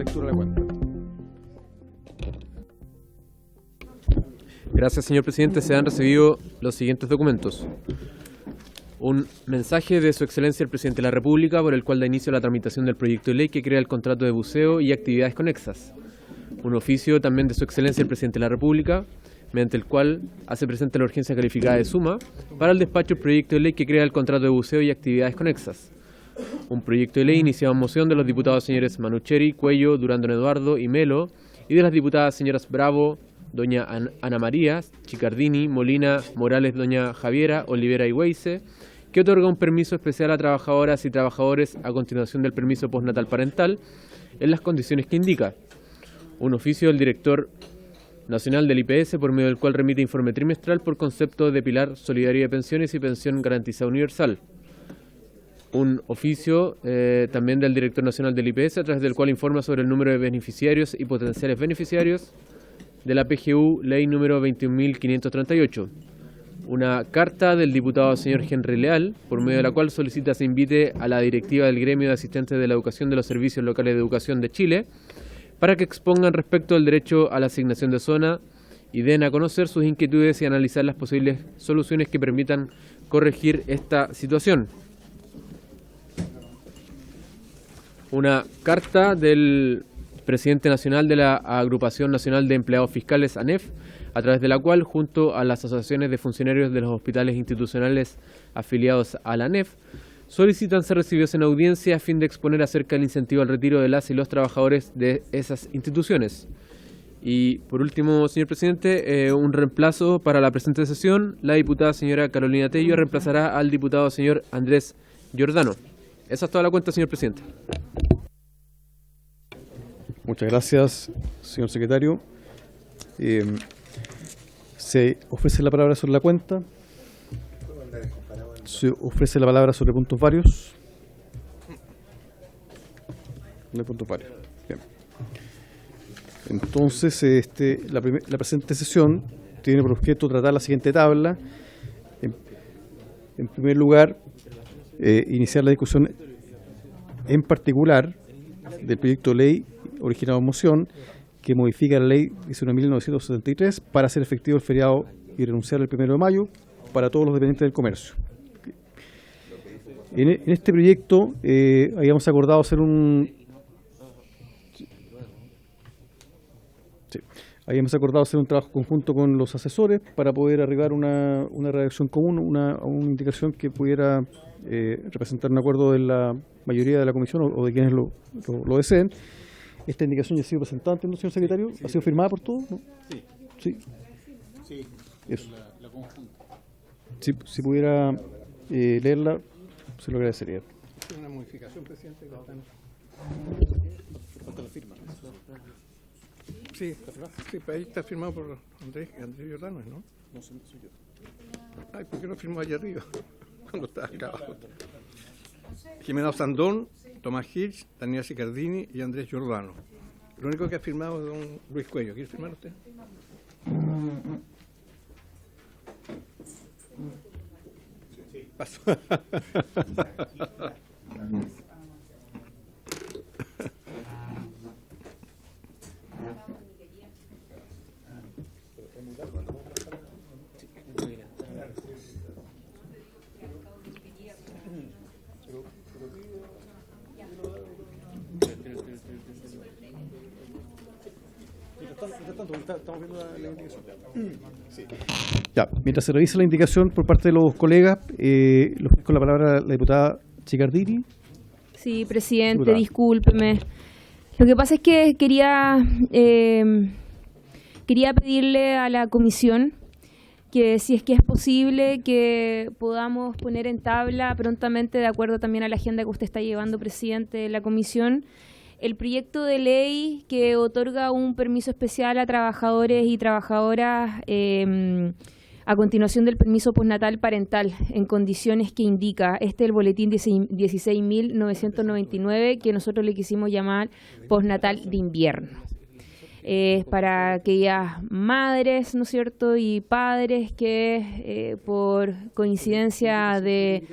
lectura de la cuenta. Gracias, señor presidente. Se han recibido los siguientes documentos. Un mensaje de Su Excelencia el Presidente de la República por el cual da inicio a la tramitación del proyecto de ley que crea el contrato de buceo y actividades conexas. Un oficio también de Su Excelencia el Presidente de la República, mediante el cual hace presente la urgencia calificada de suma para el despacho del proyecto de ley que crea el contrato de buceo y actividades conexas. Un proyecto de ley iniciado en moción de los diputados señores Manucheri, Cuello, Durán Don Eduardo y Melo y de las diputadas señoras Bravo, doña Ana María, Chicardini, Molina, Morales, doña Javiera, Olivera y Weise, que otorga un permiso especial a trabajadoras y trabajadores a continuación del permiso postnatal parental en las condiciones que indica. Un oficio del director nacional del IPS por medio del cual remite informe trimestral por concepto de pilar solidario de pensiones y pensión garantizada universal. Un oficio también del director nacional del IPS a través del cual informa sobre el número de beneficiarios y potenciales beneficiarios de la PGU Ley número 21.538. Una carta del diputado señor Henry Leal, por medio de la cual solicita se invite a la directiva del gremio de asistentes de la educación de los servicios locales de educación de Chile para que expongan respecto al derecho a la asignación de zona y den a conocer sus inquietudes y analizar las posibles soluciones que permitan corregir esta situación. Una carta del presidente nacional de la Agrupación Nacional de Empleados Fiscales, ANEF, a través de la cual, junto a las asociaciones de funcionarios de los hospitales institucionales afiliados a la ANEF, solicitan ser recibidos en audiencia a fin de exponer acerca del incentivo al retiro de las y los trabajadores de esas instituciones. Y por último, señor presidente, un reemplazo para la presente sesión. La diputada señora Carolina Tello reemplazará al diputado señor Andrés Giordano. Esa es toda la cuenta, señor presidente. Muchas gracias, señor secretario. Se ofrece la palabra sobre la cuenta. Se ofrece la palabra sobre puntos varios. No hay puntos varios. Bien. Entonces, la presente sesión tiene por objeto tratar la siguiente tabla. En primer lugar, iniciar la discusión en particular del proyecto de ley originado en moción que modifica la ley 19.973 para hacer efectivo el feriado y renunciar el 1 de mayo para todos los dependientes del comercio. En este proyecto habíamos acordado hacer habíamos acordado hacer un trabajo conjunto con los asesores para poder arribar a una redacción común, una indicación que pudiera representar un acuerdo de la mayoría de la comisión o de quienes lo deseen. Esta indicación ya ha sido presentada ante el señor secretario. ¿Ha sido firmada por todos? ¿No? Sí. Eso. La conjunta. Si pudiera leerla, se lo agradecería. Es una modificación, presidente. ¿Falta la firma? Sí, ahí está firmado por Andrés Giordano, ¿no? No soy yo. Ay, ¿por qué no firmó allá arriba? Cuando estaba acá abajo. Jimena Sandón, Tomás Hirsch, Daniela Cicardini y Andrés Giordano. Lo único que ha firmado es don Luis Cuello. ¿Quiere firmar usted? Sí. Paso. Estamos viendo la indicación. Sí. Ya, mientras se revisa la indicación por parte de los colegas, con la palabra la diputada Chicardini. Sí, presidente, Diputada. Discúlpeme. Lo que pasa es que quería pedirle a la comisión que si es que es posible que podamos poner en tabla prontamente, de acuerdo también a la agenda que usted está llevando, presidente de la comisión, el proyecto de ley que otorga un permiso especial a trabajadores y trabajadoras a continuación del permiso postnatal parental en condiciones que indica. Este es el boletín 16.999 que nosotros le quisimos llamar postnatal de invierno. para aquellas madres, ¿no es cierto?, y padres que por coincidencia de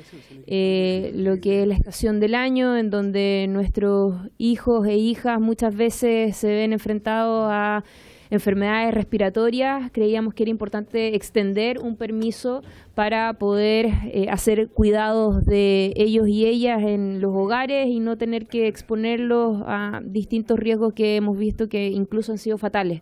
lo que es la estación del año, en donde nuestros hijos e hijas muchas veces se ven enfrentados a enfermedades respiratorias, creíamos que era importante extender un permiso para poder hacer cuidados de ellos y ellas en los hogares y no tener que exponerlos a distintos riesgos que hemos visto que incluso han sido fatales.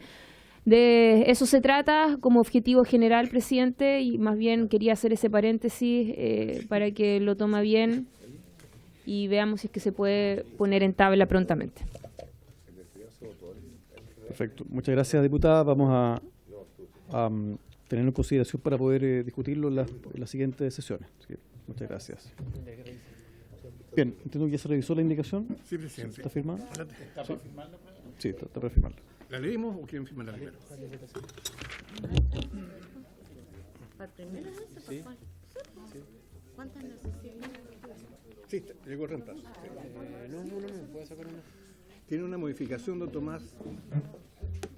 De eso se trata como objetivo general, presidente, y más bien quería hacer ese paréntesis para que lo tome bien y veamos si es que se puede poner en tabla prontamente. Perfecto. Muchas gracias, diputada. Vamos a tenerlo en consideración para poder discutirlo en las siguientes sesiones. Así que, muchas gracias. Bien, entiendo que ya se revisó la indicación. Sí, presidente. ¿Está firmada? ¿Está para firmarla? Sí, está para firmarla. ¿La leímos o quieren firmarla primero? Sí. ¿Cuántas necesitas? Sí, llegó el reemplazo. No, puede sacar una. Tiene una modificación, don Tomás.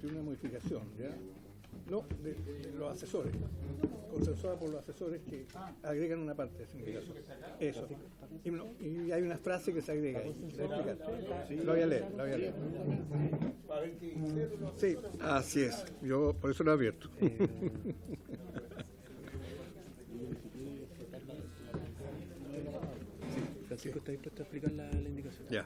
Tiene una modificación, ¿ya? No, de los asesores. Consensuada por los asesores que agregan una parte de esa indicación. Eso. Y hay una frase que se agrega ahí. Sí, lo voy a leer, Sí, así es. Yo por eso lo advierto. Francisco, ¿está dispuesto a explicar la indicación? Ya.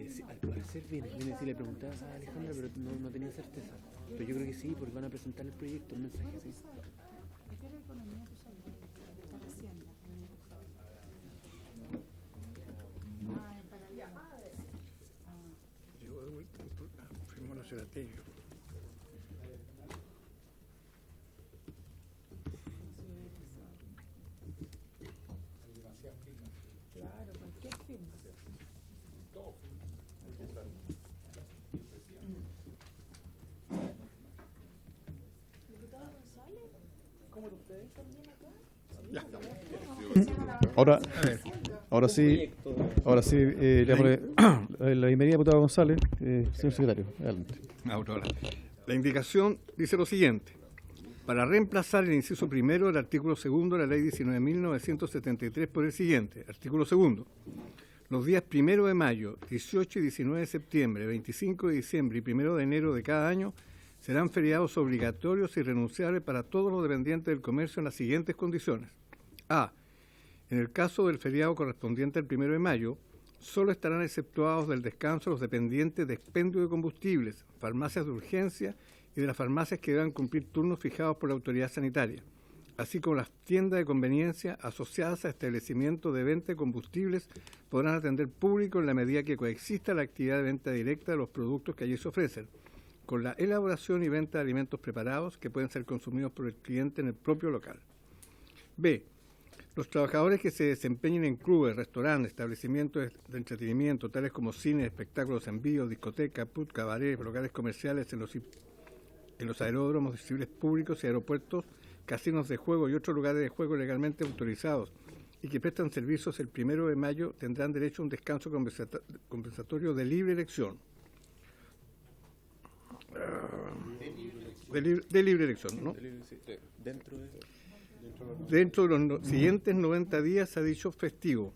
Sí, al parecer viene si le preguntabas a Alejandra, pero no tenía certeza. Pero yo creo que sí, porque van a presentar el proyecto, el mensaje, sí. Llegó de vuelta, firmó la Cerategui. Ahora sí, le damos la bienvenida, diputado González. Señor secretario, adelante. La indicación dice lo siguiente. Para reemplazar el inciso primero del artículo segundo de la ley 19.973 por el siguiente. Artículo segundo. Los días 1 de mayo, 18 y 19 de septiembre, 25 de diciembre y 1 de enero de cada año serán feriados obligatorios y renunciables para todos los dependientes del comercio en las siguientes condiciones. A. En el caso del feriado correspondiente al 1 de mayo, solo estarán exceptuados del descanso los dependientes de expendio de combustibles, farmacias de urgencia y de las farmacias que deban cumplir turnos fijados por la autoridad sanitaria, así como las tiendas de conveniencia asociadas a establecimientos de venta de combustibles podrán atender público en la medida que coexista la actividad de venta directa de los productos que allí se ofrecen, con la elaboración y venta de alimentos preparados que pueden ser consumidos por el cliente en el propio local. B. Los trabajadores que se desempeñen en clubes, restaurantes, establecimientos de entretenimiento, tales como cines, espectáculos en vivo, discotecas, pubs, cabarets, locales comerciales en los aeródromos civiles públicos y aeropuertos, casinos de juego y otros lugares de juego legalmente autorizados y que prestan servicios el 1 de mayo tendrán derecho a un descanso compensatorio de libre elección. De libre elección, ¿no? Dentro de los siguientes 90 días ha dicho festivo,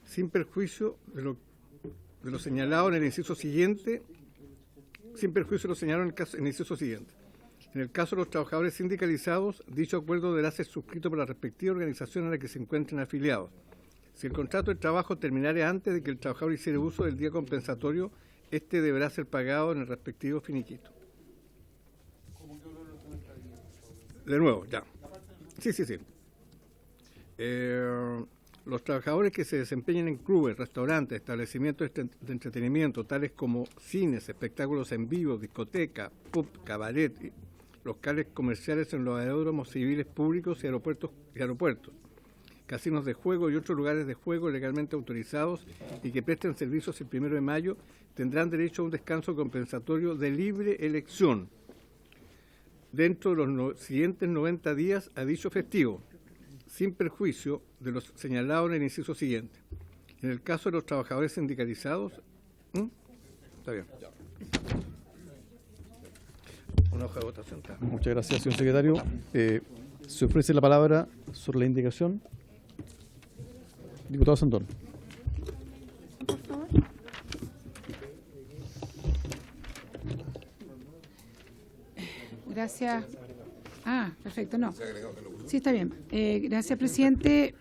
sin perjuicio de lo señalado en el inciso siguiente, sin perjuicio de lo señalado en el inciso siguiente. En el caso de los trabajadores sindicalizados, dicho acuerdo deberá ser suscrito por la respectiva organización a la que se encuentren afiliados. Si el contrato de trabajo terminare antes de que el trabajador hiciere uso del día compensatorio, este deberá ser pagado en el respectivo finiquito. De nuevo, ya. Sí. Los trabajadores que se desempeñen en clubes, restaurantes, establecimientos de entretenimiento, tales como cines, espectáculos en vivo, discotecas, pub, cabaret, locales comerciales en los aeródromos civiles públicos y aeropuertos, casinos de juego y otros lugares de juego legalmente autorizados y que presten servicios el 1 de mayo, tendrán derecho a un descanso compensatorio de libre elección dentro de los siguientes 90 días a dicho festivo, sin perjuicio de los señalados en el inciso siguiente. En el caso de los trabajadores sindicalizados, está bien. Una hoja de votación. Está. Muchas gracias, señor secretario. Se ofrece la palabra sobre la indicación. Diputado Sandón. Por favor. Gracias. Perfecto, no. Sí, está bien. Gracias, presidente.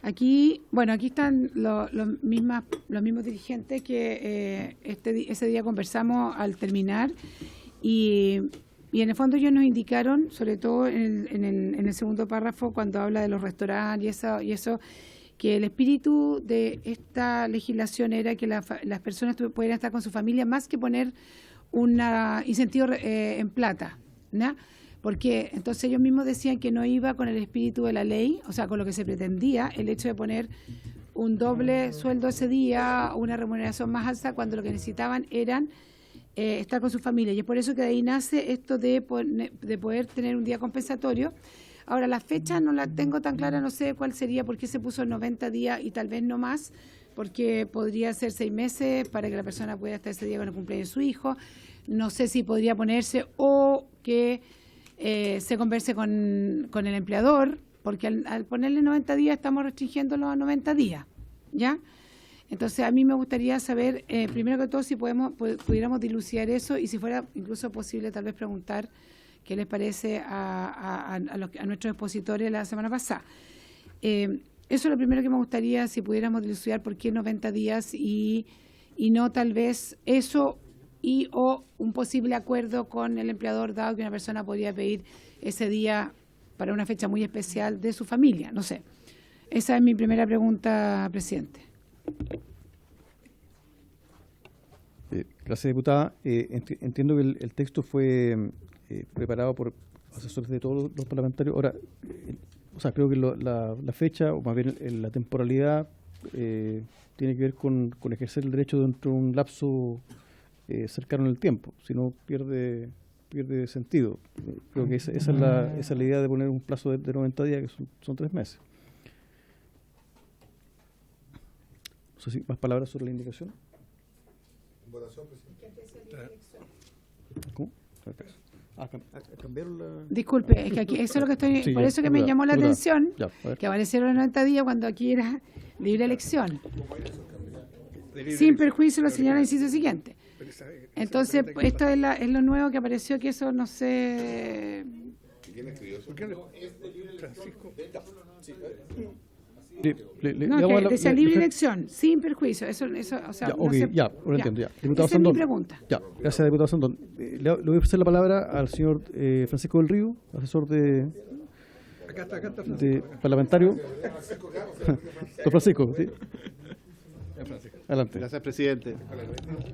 Aquí están los mismos dirigentes que ese día conversamos al terminar y en el fondo ellos nos indicaron, sobre todo en el segundo párrafo, cuando habla de los restaurantes y eso, que el espíritu de esta legislación era que las personas pudieran estar con su familia más que poner un incentivo en plata, ¿no? Porque entonces ellos mismos decían que no iba con el espíritu de la ley, o sea, con lo que se pretendía, el hecho de poner un doble sueldo ese día, una remuneración más alta, cuando lo que necesitaban eran estar con su familia. Y es por eso que de ahí nace esto de poder tener un día compensatorio. Ahora, la fecha no la tengo tan clara, no sé cuál sería, por qué se puso 90 días y tal vez no más, porque podría ser 6 meses para que la persona pueda estar ese día con el cumpleaños de su hijo. No sé si podría ponerse o que se converse con el empleador, porque al ponerle 90 días estamos restringiéndolo a 90 días, ¿ya? Entonces, a mí me gustaría saber, primero que todo, si pudiéramos dilucidar eso y si fuera incluso posible tal vez preguntar qué les parece a nuestros expositores la semana pasada. Eso es lo primero que me gustaría, si pudiéramos dilucidar por qué 90 días y no tal vez eso o un posible acuerdo con el empleador, dado que una persona podría pedir ese día para una fecha muy especial de su familia, no sé. Esa es mi primera pregunta, presidente. Gracias, diputada. Entiendo que el texto fue preparado por asesores de todos los parlamentarios. Ahora, creo que la fecha, o más bien la temporalidad, tiene que ver con ejercer el derecho dentro de un lapso cercano en el tiempo, si no pierde sentido. Creo que esa es la idea de poner un plazo de 90 días, que son 3 meses. No sé si más palabras sobre la indicación. Votación, presidente. ¿Cómo? Cambiaron la... Disculpe, es que aquí eso es lo que estoy... Sí, por ya, eso que me diputada, llamó la diputada. atención, Ya, a ver. que aparecieron los 90 días cuando aquí era libre elección. Sin perjuicio, lo señala el inciso siguiente. Entonces, esto es lo nuevo que apareció, que eso no sé... ¿Quién escribió eso? ¿Por qué no? Francisco. No, que decía libre elección, sin perjuicio. Eso o sea, Ya, no ok, sé- ya, lo entiendo, ya. Diputado Esa es mi Sandón. pregunta. Ya, gracias, diputado Sandón. Le voy a ofrecer la palabra al señor Francisco del Río, asesor Acá está Francisco. de parlamentario. Don Francisco, ¿sí? Adelante. Gracias, presidente.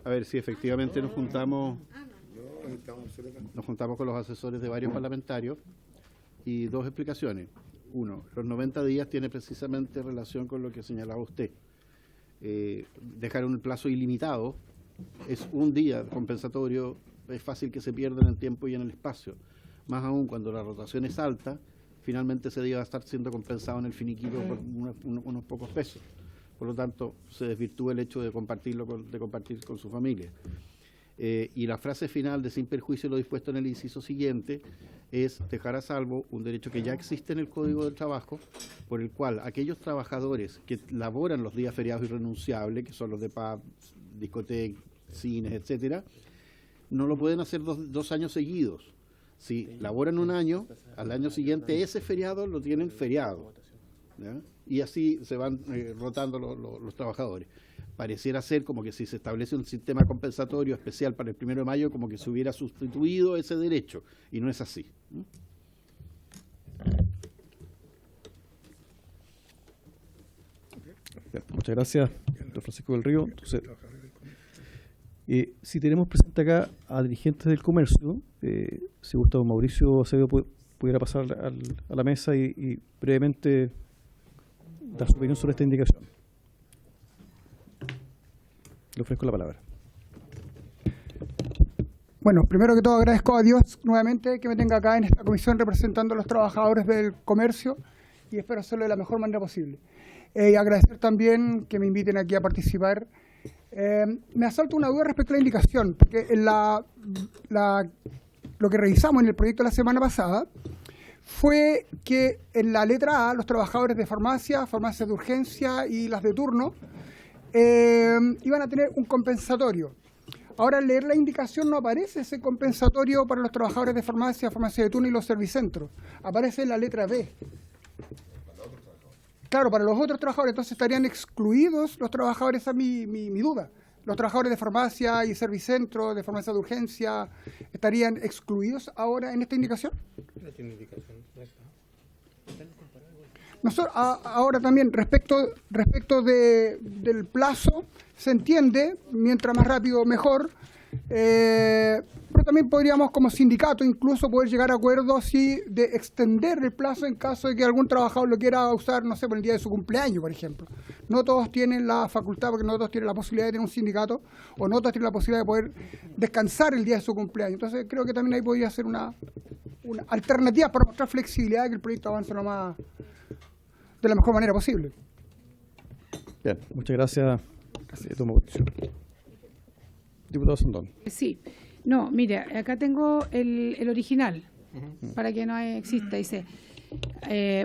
A ver, si efectivamente nos juntamos con los asesores de varios parlamentarios y 2 explicaciones. Uno, los 90 días tiene precisamente relación con lo que señalaba usted. Dejar un plazo ilimitado es un día compensatorio, es fácil que se pierda en el tiempo y en el espacio. Más aún cuando la rotación es alta, finalmente ese día va a estar siendo compensado en el finiquito por unos pocos pesos. Por lo tanto, se desvirtúa el hecho de compartir con su familia. Y la frase final de sin perjuicio lo dispuesto en el inciso siguiente es dejar a salvo un derecho que ya existe en el Código del Trabajo, por el cual aquellos trabajadores que laboran los días feriados irrenunciables, que son los de pub, discotecas, cines, etcétera, no lo pueden hacer 2 años seguidos. Si laboran un año, al año siguiente ese feriado lo tienen feriado, ¿ya? Y así se van rotando los trabajadores. Pareciera ser como que si se establece un sistema compensatorio especial para el 1 de mayo, como que se hubiera sustituido ese derecho, y no es así. Bien, muchas gracias, don Francisco del Río. Entonces, si tenemos presente acá a dirigentes del comercio, si gusta don Mauricio Acevedo pudiera pasar a la mesa y brevemente dar su opinión sobre esta indicación. Le ofrezco la palabra. Bueno, primero que todo agradezco a Dios nuevamente que me tenga acá en esta comisión representando a los trabajadores del comercio y espero hacerlo de la mejor manera posible. Y agradecer también que me inviten aquí a participar. Me asalta una duda respecto a la indicación, porque en lo que revisamos en el proyecto la semana pasada fue que en la letra A los trabajadores de farmacia, farmacias de urgencia y las de turno iban a tener un compensatorio. Ahora, al leer la indicación no aparece ese compensatorio para los trabajadores de farmacia, farmacia de turno y los servicentros. Aparece en la letra B. Claro, para los otros trabajadores, entonces estarían excluidos los trabajadores, esa es mi duda. Los trabajadores de farmacia y servicentro, de farmacia de urgencia, ¿estarían excluidos ahora en esta indicación? No tiene indicación. Nosotros, ahora también, respecto del plazo, se entiende, mientras más rápido mejor, pero también podríamos como sindicato incluso poder llegar a acuerdos de extender el plazo en caso de que algún trabajador lo quiera usar, no sé, por el día de su cumpleaños, por ejemplo. No todos tienen la facultad, porque no todos tienen la posibilidad de tener un sindicato, o no todos tienen la posibilidad de poder descansar el día de su cumpleaños. Entonces creo que también ahí podría ser una alternativa para mostrar flexibilidad y que el proyecto avance lo más de la mejor manera posible. Bien, muchas gracias. Tomo posición. Diputado Sondón. Sí. No, mira, acá tengo el original, para que no exista. Dice,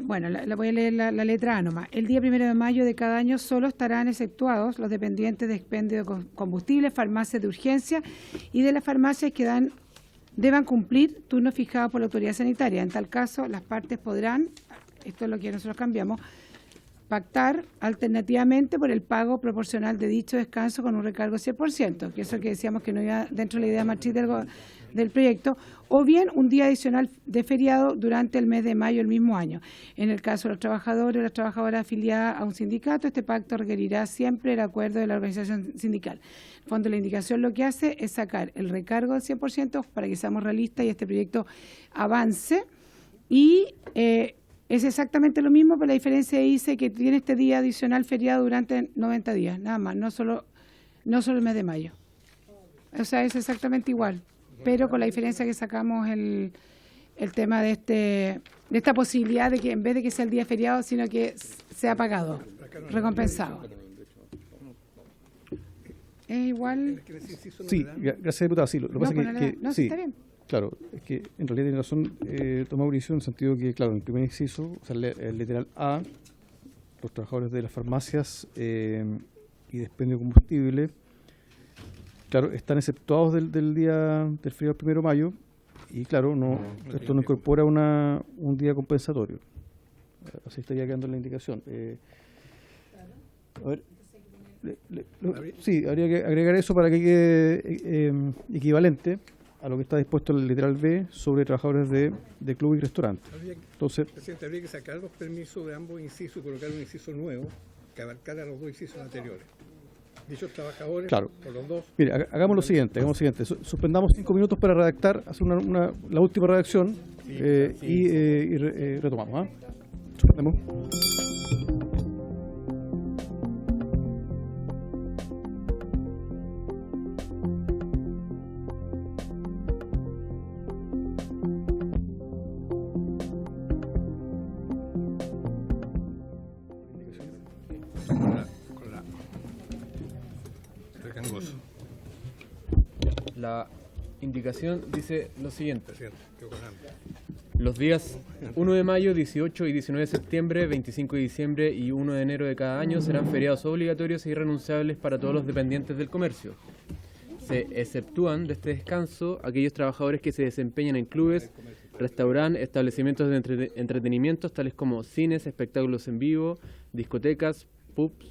bueno, la voy a leer la letra A nomás. El día 1 de mayo de cada año solo estarán exceptuados los dependientes de expendio de combustible, farmacias de urgencia y de las farmacias que deban cumplir turnos fijados por la autoridad sanitaria. En tal caso, las partes podrán, esto es lo que nosotros cambiamos, pactar alternativamente por el pago proporcional de dicho descanso con un recargo 100%, que eso que decíamos que no iba dentro de la idea matriz del proyecto, o bien un día adicional de feriado durante el mes de mayo del mismo año. En el caso de los trabajadores o las trabajadoras afiliadas a un sindicato, este pacto requerirá siempre el acuerdo de la organización sindical. En el fondo, la indicación lo que hace es sacar el recargo del 100% para que seamos realistas y este proyecto avance y es exactamente lo mismo, pero la diferencia dice que tiene este día adicional feriado durante 90 días, nada más, no solo el mes de mayo. O sea, es exactamente igual, pero con la diferencia que sacamos el tema de esta posibilidad de que en vez de que sea el día feriado, sino que sea pagado, recompensado. ¿Es igual? Sí, gracias, diputada. Sí, lo que pasa es que sí, está bien. Claro, es que en realidad tiene razón Tomás Mauricio en el sentido que, claro, en el primer inciso, o sea, el literal A, los trabajadores de las farmacias y de expendio de combustible, claro, están exceptuados del día del feriado del 1 de mayo y, claro, esto no incorpora un día compensatorio. Así estaría quedando en la indicación. A ver, sí, habría que agregar eso para que quede equivalente a lo que está dispuesto en el literal B sobre trabajadores de club y restaurante. Entonces, presidente, habría que sacar los permisos de ambos incisos y colocar un inciso nuevo que abarcara los dos incisos anteriores. Dichos trabajadores, claro. por los dos. Mire, hagamos lo siguiente. Suspendamos 5 minutos para redactar, hacer la última redacción y retomamos. Suspendemos. La indicación dice lo siguiente. Los días 1 de mayo, 18 y 19 de septiembre, 25 de diciembre y 1 de enero de cada año serán feriados obligatorios e irrenunciables para todos los dependientes del comercio. Se exceptúan de este descanso aquellos trabajadores que se desempeñan en clubes, restaurantes, establecimientos de entretenimientos tales como cines, espectáculos en vivo, discotecas, pubs,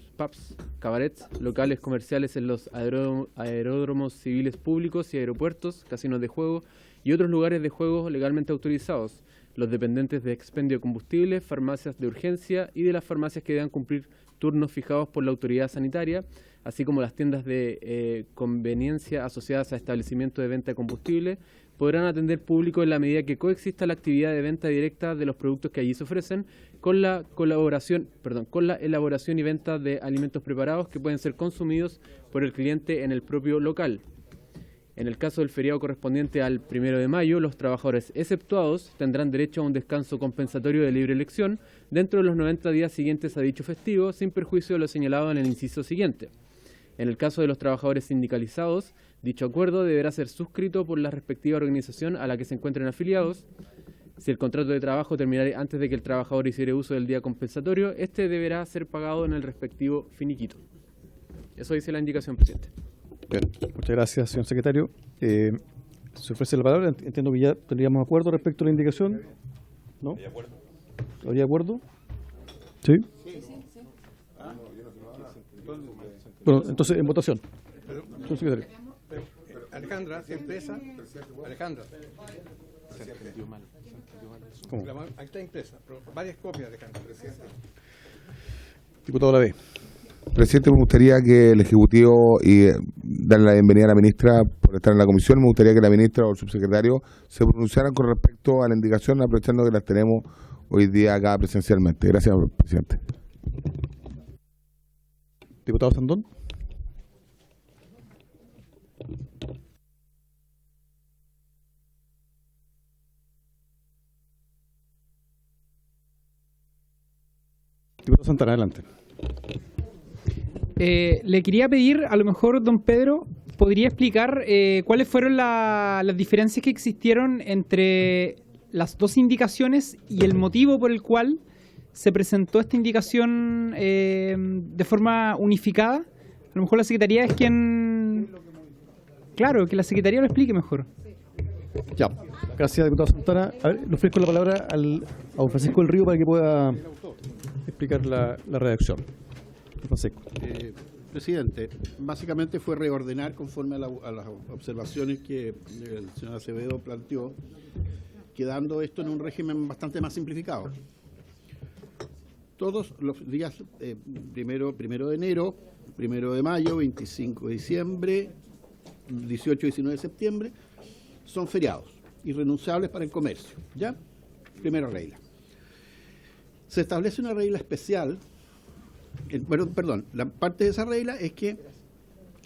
cabarets, locales comerciales en los aeródromos civiles públicos y aeropuertos, casinos de juego y otros lugares de juego legalmente autorizados, los dependientes de expendio de combustible, farmacias de urgencia y de las farmacias que deban cumplir turnos fijados por la autoridad sanitaria, así como las tiendas de conveniencia asociadas a establecimientos de venta de combustible, podrán atender público en la medida que coexista la actividad de venta directa de los productos que allí se ofrecen con la elaboración y venta de alimentos preparados que pueden ser consumidos por el cliente en el propio local. En el caso del feriado correspondiente al 1 de mayo, los trabajadores exceptuados tendrán derecho a un descanso compensatorio de libre elección dentro de los 90 días siguientes a dicho festivo, sin perjuicio de lo señalado en el inciso siguiente. En el caso de los trabajadores sindicalizados, dicho acuerdo deberá ser suscrito por la respectiva organización a la que se encuentren afiliados. Si el contrato de trabajo terminara antes de que el trabajador hiciera uso del día compensatorio, este deberá ser pagado en el respectivo finiquito. Eso dice la indicación, presidente. Bien, muchas gracias, señor secretario. Se ofrece la palabra. Entiendo que ya tendríamos acuerdo respecto a la indicación. ¿No? ¿Habría acuerdo? ¿Sí? Bueno, entonces, en votación. Señor secretario. Alejandra, impresa. Alejandra. ¿Cómo? Ahí está impresa, pero varias copias, Alejandra. Diputado Lavé. Presidente, me gustaría que el Ejecutivo, y darle la bienvenida a la ministra por estar en la comisión, me gustaría que la ministra o el subsecretario se pronunciaran con respecto a la indicación, aprovechando que las tenemos hoy día acá presencialmente. Gracias, presidente. Diputado Sandón. Diputado Santana, adelante. Le quería pedir, a lo mejor, don Pedro, ¿podría explicar cuáles fueron las diferencias que existieron entre las dos indicaciones y el motivo por el cual se presentó esta indicación de forma unificada? A lo mejor la Secretaría es quien... Claro, que la Secretaría lo explique mejor. Ya, gracias, diputado Santana. A ver, le ofrezco la palabra a don Francisco del Río para que pueda explicar la redacción. Francisco. Presidente, básicamente fue reordenar conforme a las observaciones que el señor Acevedo planteó, quedando esto en un régimen bastante más simplificado. Todos los días, primero de enero, 1 de mayo, 25 de diciembre, 18 y 19 de septiembre, son feriados, irrenunciables para el comercio. ¿Ya? Primera regla. Se establece una regla especial. La parte de esa regla es que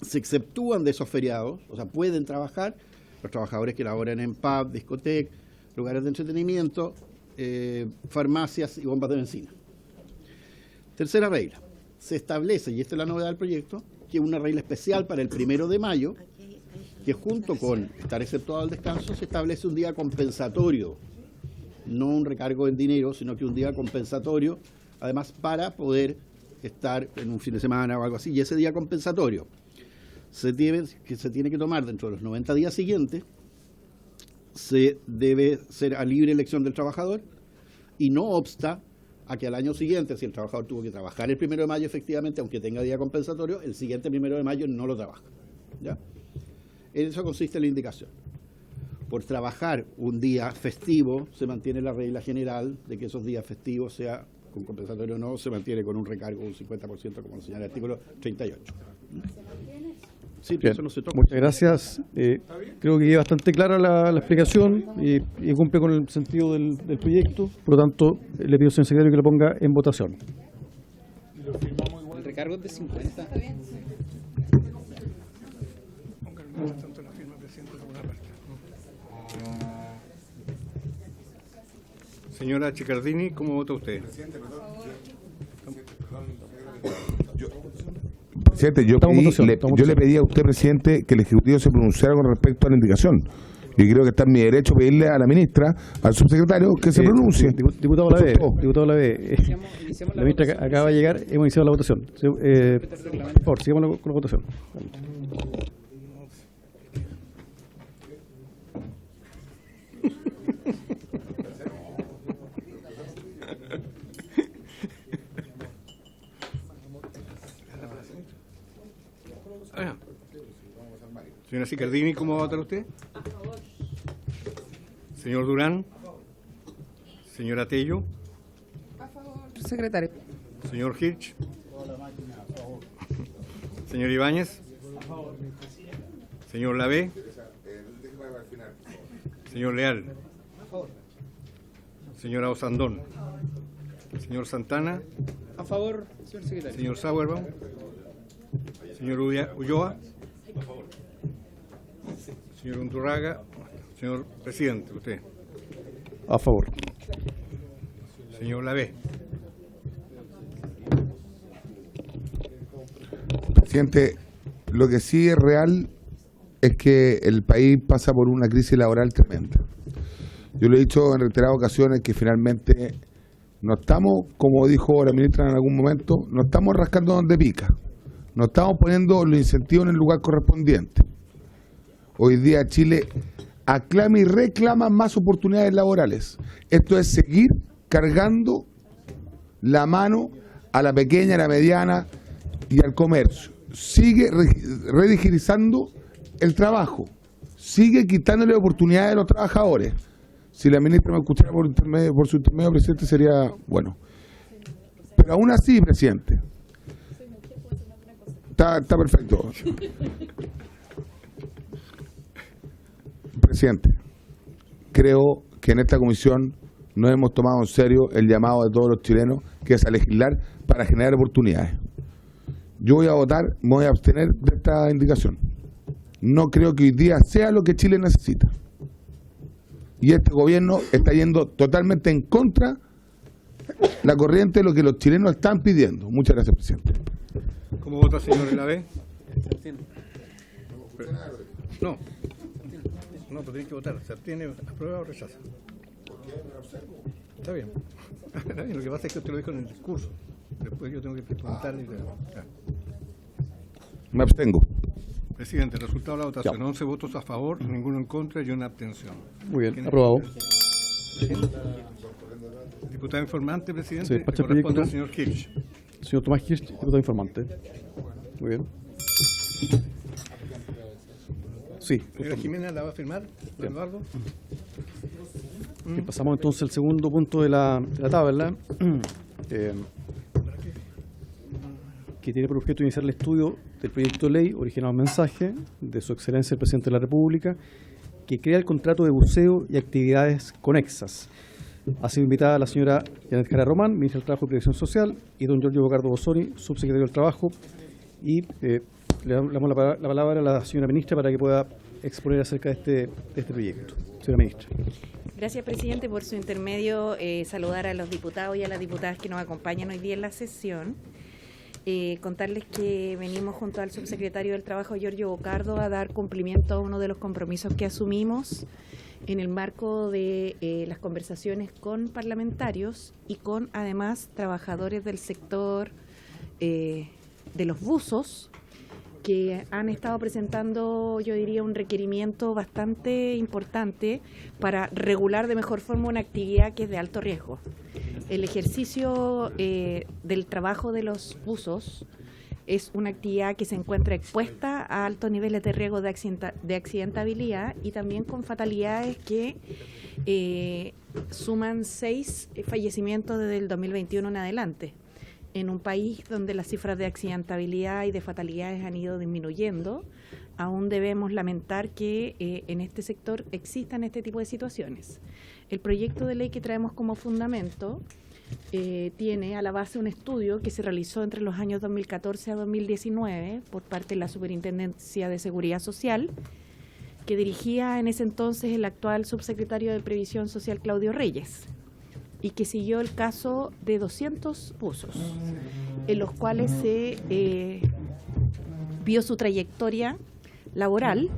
se exceptúan de esos feriados, o sea, pueden trabajar los trabajadores que laboran en pub, discotecas, lugares de entretenimiento, farmacias y bombas de benzina. Tercera regla, se establece, y esta es la novedad del proyecto, que una regla especial para el 1 de mayo, que junto con estar exceptuado al descanso, se establece un día compensatorio, no un recargo en dinero, sino que un día compensatorio, además para poder estar en un fin de semana o algo así, y ese día compensatorio se tiene que tomar dentro de los 90 días siguientes, se debe ser a libre elección del trabajador, y no obsta a que al año siguiente, si el trabajador tuvo que trabajar el 1 de mayo efectivamente, aunque tenga día compensatorio, el siguiente 1 de mayo no lo trabaja. ¿Ya? En eso consiste la indicación. Por trabajar un día festivo, se mantiene la regla general de que esos días festivos, sea con compensatorio o no, se mantiene con un recargo de un 50%, como lo señala el artículo 38. Sí, Bien, eso no se toca. muchas gracias. Creo que es bastante clara la explicación y cumple con el sentido del proyecto. Por lo tanto, le pido al señor secretario que lo ponga en votación. El recargo es de 50. Tanto la firma presidente como una parte. Señora Chicardini, ¿cómo vota usted? Presidente, yo le pedí a usted, presidente, que el Ejecutivo se pronunciara con respecto a la indicación. Y creo que está en mi derecho pedirle a la ministra, al subsecretario, que se pronuncie. Diputado Lavé, la ministra acaba de llegar, hemos iniciado la votación. Por favor, sigamos con la votación. Señora Chicardini, ¿cómo va a votar usted? A favor. Señor Durán. Señora Tello. A favor, secretario. Señor Hirsch. Señor Ibáñez. Señor Lavé. Señor Leal. Señora Osandón. Señor Santana. A favor, señor secretario. Señor Sauerbaum. Señor Ulloa. A favor. Señor Undurraga, señor presidente, usted. A favor. Señor Lavé. Presidente, lo que sí es real es que el país pasa por una crisis laboral tremenda. Yo lo he dicho en reiteradas ocasiones que finalmente no estamos, como dijo la ministra en algún momento, no estamos rascando donde pica, no estamos poniendo los incentivos en el lugar correspondiente. Hoy día Chile aclama y reclama más oportunidades laborales. Esto es seguir cargando la mano a la pequeña, a la mediana y al comercio. Sigue redigitalizando el trabajo, sigue quitándole oportunidades a los trabajadores. Si la ministra me escuchara por su intermedio, presidente, sería bueno. Pero aún así, presidente, está perfecto. Presidente, creo que en esta comisión no hemos tomado en serio el llamado de todos los chilenos, que es a legislar para generar oportunidades. Yo voy a votar, me voy a abstener de esta indicación. No creo que hoy día sea lo que Chile necesita. Y este gobierno está yendo totalmente en contra la corriente de lo que los chilenos están pidiendo. Muchas gracias, presidente. ¿Cómo vota, señor Lavé? No, pero tiene que votar. ¿Se abstiene, aprueba o rechaza? Está bien. Está bien. Lo que pasa es que usted lo dijo en el discurso. Después yo tengo que preguntar. Me abstengo. Presidente, el resultado de la votación: 11 votos a favor, ninguno en contra y una abstención. Muy bien, aprobado. Diputado informante, presidente, Se despacha el corresponde al proyecto. señor Hirsch. Señor Tomás Hirsch, diputado informante. Muy bien. Sí. Señora Jimena, ¿la va a firmar, don Eduardo? Bien, pasamos entonces al segundo punto de la tabla, que tiene por objeto iniciar el estudio del proyecto de ley originado mensaje de Su Excelencia el Presidente de la República, que crea el contrato de buceo y actividades conexas. Ha sido invitada la señora Janet Jara Román, ministra del Trabajo y Previsión Social, y don Giorgio Bocardo Bosoni, subsecretario del Trabajo, y le damos la palabra a la señora ministra para que pueda exponer acerca de este proyecto. Señora ministra. Gracias, presidente. Por su intermedio, saludar a los diputados y a las diputadas que nos acompañan hoy día en la sesión. Contarles que venimos junto al subsecretario del Trabajo, Giorgio Bocardo, a dar cumplimiento a uno de los compromisos que asumimos en el marco de las conversaciones con parlamentarios y con, además, trabajadores del sector de los buzos, que han estado presentando, yo diría, un requerimiento bastante importante para regular de mejor forma una actividad que es de alto riesgo. El ejercicio del trabajo de los buzos es una actividad que se encuentra expuesta a altos niveles de riesgo de accidentabilidad y también con fatalidades que suman 6 fallecimientos desde el 2021 en adelante. En un país donde las cifras de accidentabilidad y de fatalidades han ido disminuyendo, aún debemos lamentar que en este sector existan este tipo de situaciones. El proyecto de ley que traemos como fundamento tiene a la base un estudio que se realizó entre los años 2014 a 2019 por parte de la Superintendencia de Seguridad Social, que dirigía en ese entonces el actual subsecretario de Previsión Social, Claudio Reyes, y que siguió el caso de 200 buzos, en los cuales se vio su trayectoria laboral,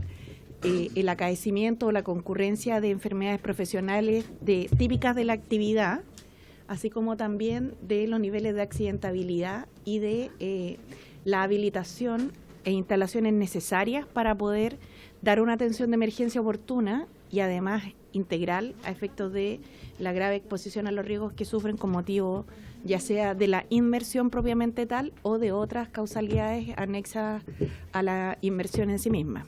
el acaecimiento o la concurrencia de enfermedades profesionales típicas de la actividad, así como también de los niveles de accidentabilidad y de la habilitación e instalaciones necesarias para poder dar una atención de emergencia oportuna y además integral a efectos de la grave exposición a los riesgos que sufren con motivo ya sea de la inmersión propiamente tal o de otras causalidades anexas a la inmersión en sí misma.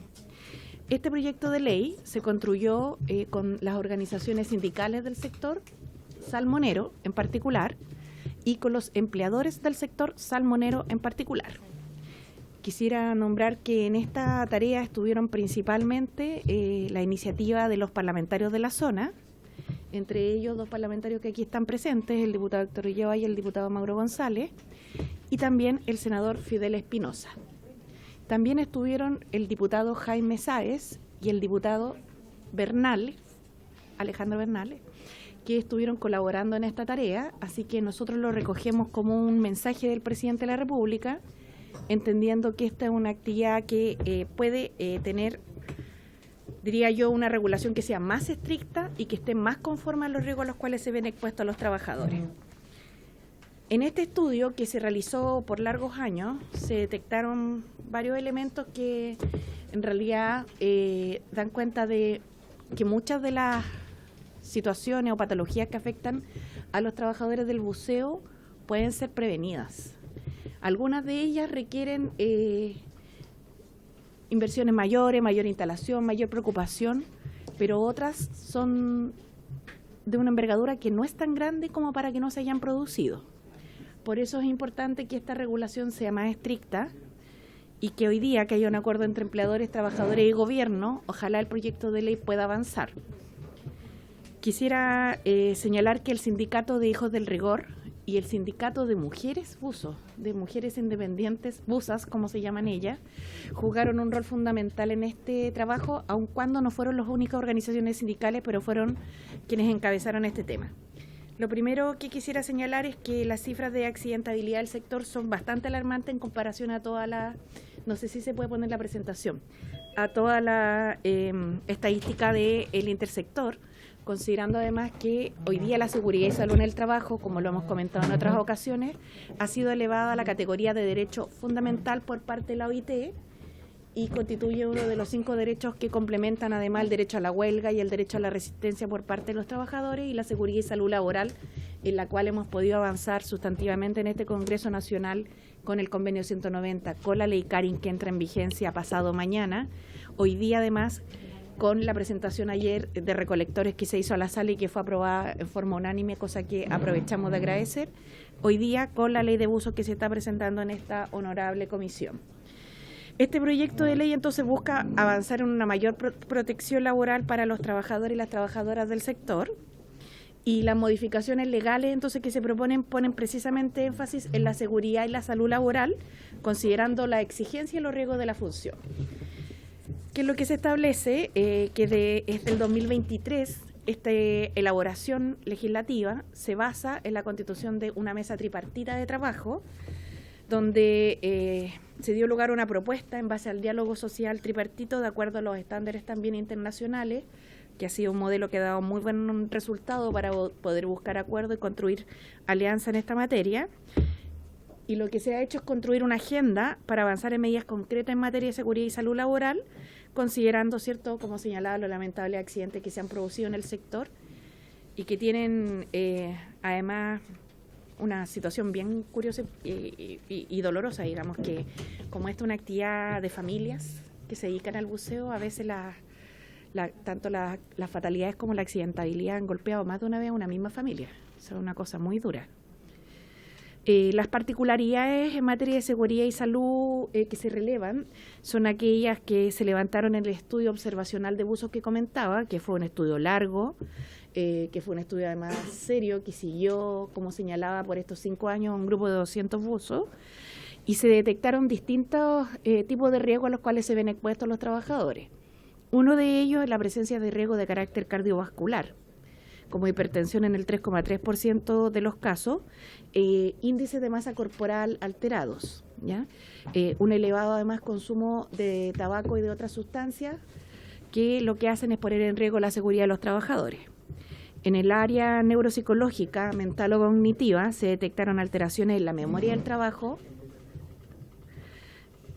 Este proyecto de ley se construyó con las organizaciones sindicales del sector salmonero en particular y con los empleadores del sector salmonero en particular. Quisiera nombrar que en esta tarea estuvieron principalmente la iniciativa de los parlamentarios de la zona, entre ellos 2 parlamentarios que aquí están presentes, el diputado Héctor Ulloa y el diputado Mauro González, y también el senador Fidel Espinosa. También estuvieron el diputado Jaime Sáez y el diputado Bernales, Alejandro Bernales, que estuvieron colaborando en esta tarea, así que nosotros lo recogemos como un mensaje del presidente de la República, entendiendo que esta es una actividad que puede tener, diría yo, una regulación que sea más estricta y que esté más conforme a los riesgos a los cuales se ven expuestos los trabajadores. En este estudio, que se realizó por largos años, se detectaron varios elementos que en realidad dan cuenta de que muchas de las situaciones o patologías que afectan a los trabajadores del buceo pueden ser prevenidas. Algunas de ellas requieren inversiones mayores, mayor instalación, mayor preocupación, pero otras son de una envergadura que no es tan grande como para que no se hayan producido. Por eso es importante que esta regulación sea más estricta y que hoy día que haya un acuerdo entre empleadores, trabajadores y gobierno, ojalá el proyecto de ley pueda avanzar. Quisiera señalar que el Sindicato de Hijos del Rigor y el Sindicato de Mujeres Buzos, de Mujeres Independientes Buzas, como se llaman ellas, jugaron un rol fundamental en este trabajo, aun cuando no fueron las únicas organizaciones sindicales, pero fueron quienes encabezaron este tema. Lo primero que quisiera señalar es que las cifras de accidentabilidad del sector son bastante alarmantes en comparación a toda la, no sé si se puede poner la presentación, a toda la estadística del intersector, considerando además que hoy día la seguridad y salud en el trabajo, como lo hemos comentado en otras ocasiones, ha sido elevada a la categoría de derecho fundamental por parte de la OIT y constituye uno de los 5 derechos que complementan además el derecho a la huelga y el derecho a la resistencia por parte de los trabajadores y la seguridad y salud laboral, en la cual hemos podido avanzar sustantivamente en este Congreso Nacional con el convenio 190, con la ley Karin que entra en vigencia pasado mañana. Hoy día además con la presentación ayer de recolectores que se hizo a la sala y que fue aprobada en forma unánime, cosa que aprovechamos de agradecer. Hoy día con la ley de buzos que se está presentando en esta honorable comisión. Este proyecto de ley entonces busca avanzar en una mayor protección laboral para los trabajadores y las trabajadoras del sector, y las modificaciones legales entonces que se proponen ponen precisamente énfasis en la seguridad y la salud laboral, considerando la exigencia y los riesgos de la función. Que es lo que se establece que desde el 2023 esta elaboración legislativa se basa en la constitución de una mesa tripartita de trabajo, donde se dio lugar a una propuesta en base al diálogo social tripartito de acuerdo a los estándares también internacionales, que ha sido un modelo que ha dado muy buen resultado para poder buscar acuerdo y construir alianza en esta materia. Y lo que se ha hecho es construir una agenda para avanzar en medidas concretas en materia de seguridad y salud laboral, considerando, cierto, como señalaba, los lamentables accidentes que se han producido en el sector y que tienen además una situación bien curiosa y dolorosa, digamos, que como esta es una actividad de familias que se dedican al buceo, a veces tanto las fatalidades como la accidentabilidad han golpeado más de una vez a una misma familia. Eso es una cosa muy dura. Las particularidades en materia de seguridad y salud que se relevan son aquellas que se levantaron en el estudio observacional de buzos que comentaba, que fue un estudio largo, que fue un estudio además serio, que siguió, como señalaba, por estos 5 años un grupo de 200 buzos, y se detectaron distintos tipos de riesgos a los cuales se ven expuestos los trabajadores. Uno de ellos es la presencia de riesgo de carácter cardiovascular, como hipertensión en el 3,3% de los casos, índices de masa corporal alterados, ¿ya? Un elevado además consumo de tabaco y de otras sustancias que lo que hacen es poner en riesgo la seguridad de los trabajadores. En el área neuropsicológica, mental o cognitiva, se detectaron alteraciones en la memoria del trabajo,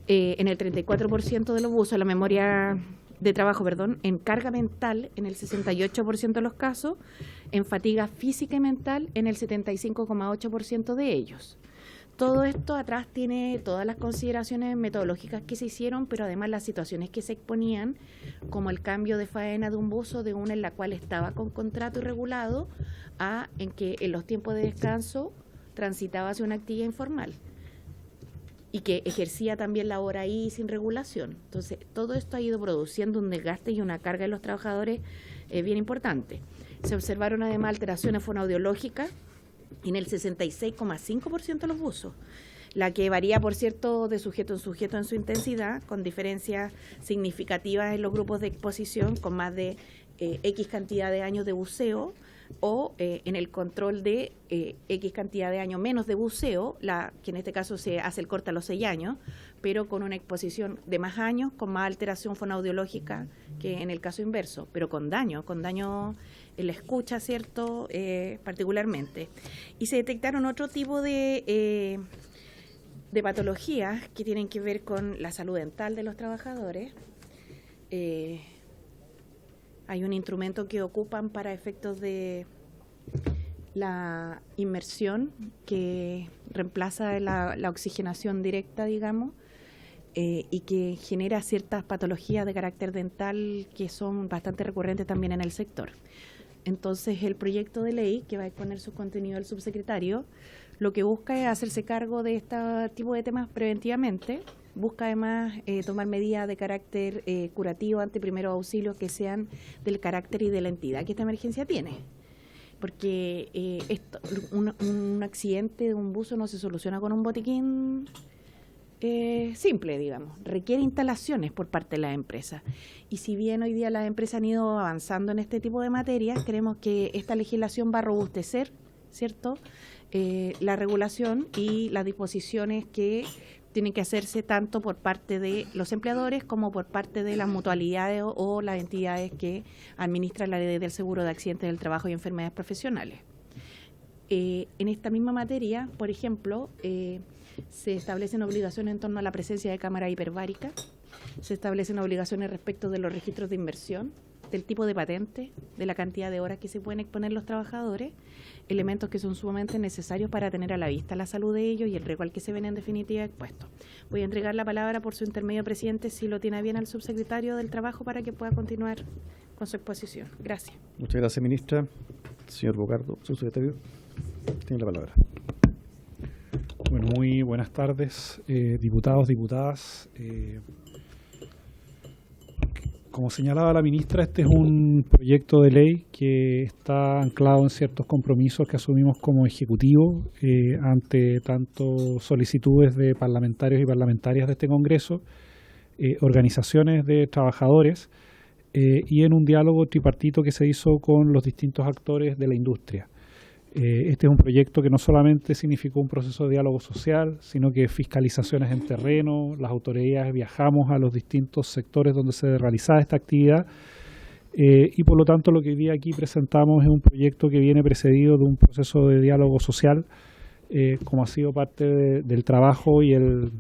en el 34% de los buzos, la memoria de trabajo, en carga mental en el 68% de los casos, en fatiga física y mental en el 75,8% de ellos. Todo esto atrás tiene todas las consideraciones metodológicas que se hicieron, pero además las situaciones que se exponían, como el cambio de faena de un buzo de una en la cual estaba con contrato y regulado, a en que en los tiempos de descanso transitaba hacia una actividad informal y que ejercía también labor ahí sin regulación. Entonces, todo esto ha ido produciendo un desgaste y una carga en los trabajadores bien importante. Se observaron además alteraciones fonoaudiológicas en el 66,5% de los buzos. la que varía, por cierto, de sujeto en su intensidad, con diferencias significativas en los grupos de exposición, con más de X cantidad de años de buceo, o en el control de X cantidad de años menos de buceo, que en este caso se hace el corte a los 6 años, pero con una exposición de más años, con más alteración fonoaudiológica que en el caso inverso, pero con daño en la escucha, ¿cierto? Particularmente. Y se detectaron otro tipo de patologías que tienen que ver con la salud dental de los trabajadores. Hay un instrumento que ocupan para efectos de la inmersión que reemplaza la oxigenación directa, digamos, y que genera ciertas patologías de carácter dental que son bastante recurrentes también en el sector. Entonces, el proyecto de ley, que va a exponer su contenido el subsecretario, lo que busca es hacerse cargo de este tipo de temas preventivamente. Busca además tomar medidas de carácter curativo ante primeros auxilios que sean del carácter y de la entidad que esta emergencia tiene. Porque un accidente de un buzo no se soluciona con un botiquín simple, digamos. Requiere instalaciones por parte de las empresas. Y si bien hoy día las empresas han ido avanzando en este tipo de materias, creemos que esta legislación va a robustecer, ¿cierto?, la regulación y las disposiciones que tienen que hacerse tanto por parte de los empleadores como por parte de las mutualidades o las entidades que administran la ley del seguro de accidentes del trabajo y enfermedades profesionales. En esta misma materia, por ejemplo, se establecen obligaciones en torno a la presencia de cámara hiperbárica, se establecen obligaciones respecto de los registros de inversión, del tipo de patente, de la cantidad de horas que se pueden exponer los trabajadores, elementos que son sumamente necesarios para tener a la vista la salud de ellos y el riesgo al que se ven en definitiva expuestos. Voy a entregar la palabra por su intermedio, presidente, si lo tiene bien, al subsecretario del Trabajo para que pueda continuar con su exposición. Gracias. Muchas gracias, ministra. Señor Bocardo, subsecretario, tiene la palabra. Bueno, muy buenas tardes, diputados, diputadas. Como señalaba la ministra, este es un proyecto de ley que está anclado en ciertos compromisos que asumimos como Ejecutivo ante tanto solicitudes de parlamentarios y parlamentarias de este Congreso, organizaciones de trabajadores y en un diálogo tripartito que se hizo con los distintos actores de la industria. Este es un proyecto que no solamente significó un proceso de diálogo social, sino que fiscalizaciones en terreno, las autoridades viajamos a los distintos sectores donde se realizaba esta actividad y por lo tanto lo que hoy día aquí presentamos es un proyecto que viene precedido de un proceso de diálogo social, como ha sido parte del trabajo y el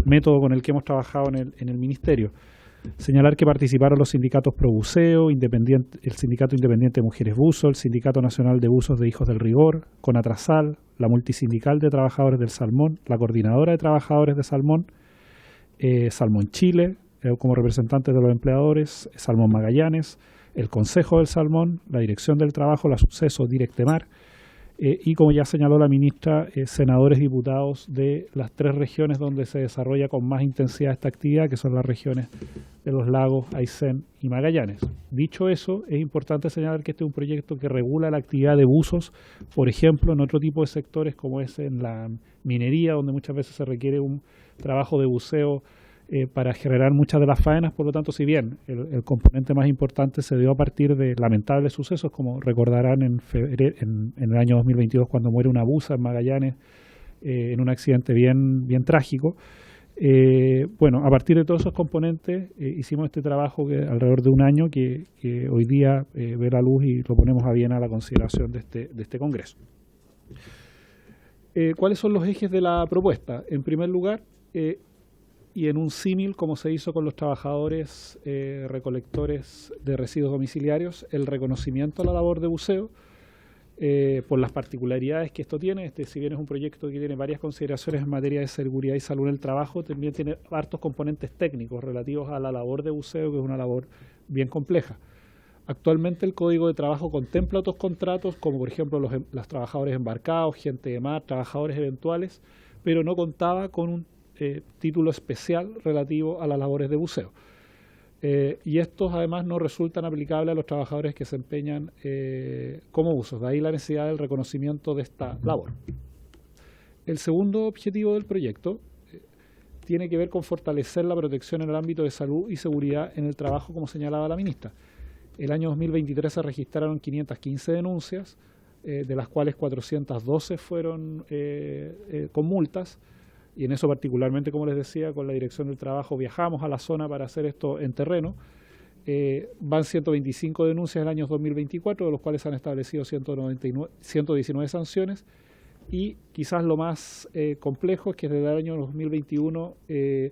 método con el que hemos trabajado en el Ministerio. Señalar que participaron los sindicatos Probuceo, el Sindicato Independiente de Mujeres Buzo, el Sindicato Nacional de Buzos de Hijos del Rigor, Conatrasal, la Multisindical de Trabajadores del Salmón, la Coordinadora de Trabajadores de Salmón, Salmón Chile, como representantes de los empleadores, Salmón Magallanes, el Consejo del Salmón, la Dirección del Trabajo, la Suceso Directemar, y como ya señaló la ministra, senadores diputados de las 3 regiones donde se desarrolla con más intensidad esta actividad, que son las regiones de los lagos, Aysén y Magallanes. Dicho eso, es importante señalar que este es un proyecto que regula la actividad de buzos, por ejemplo, en otro tipo de sectores como es en la minería, donde muchas veces se requiere un trabajo de buceo para generar muchas de las faenas. Por lo tanto, si bien el componente más importante se dio a partir de lamentables sucesos, como recordarán en el año 2022 cuando muere una buza en Magallanes en un accidente bien trágico, bueno, a partir de todos esos componentes hicimos este trabajo que alrededor de un año que hoy día ve la luz y lo ponemos a bien a la consideración de este Congreso. ¿Cuáles son los ejes de la propuesta? En primer lugar, y en un símil, como se hizo con los trabajadores recolectores de residuos domiciliarios, el reconocimiento a la labor de buceo, por las particularidades que esto tiene. Si bien es un proyecto que tiene varias consideraciones en materia de seguridad y salud en el trabajo, también tiene hartos componentes técnicos relativos a la labor de buceo, que es una labor bien compleja. Actualmente el Código de Trabajo contempla otros contratos, como por ejemplo los trabajadores embarcados, gente de mar, trabajadores eventuales, pero no contaba con un título especial relativo a las labores de buceo. Y estos además no resultan aplicables a los trabajadores que se empeñan como buzos. De ahí la necesidad del reconocimiento de esta labor. El segundo objetivo del proyecto tiene que ver con fortalecer la protección en el ámbito de salud y seguridad en el trabajo, como señalaba la ministra. El año 2023 se registraron 515 denuncias, de las cuales 412 fueron con multas, y en eso particularmente, como les decía, con la Dirección del Trabajo viajamos a la zona para hacer esto en terreno. Van 125 denuncias en el año 2024, de los cuales se han establecido 119 sanciones, y quizás lo más complejo es que desde el año 2021 se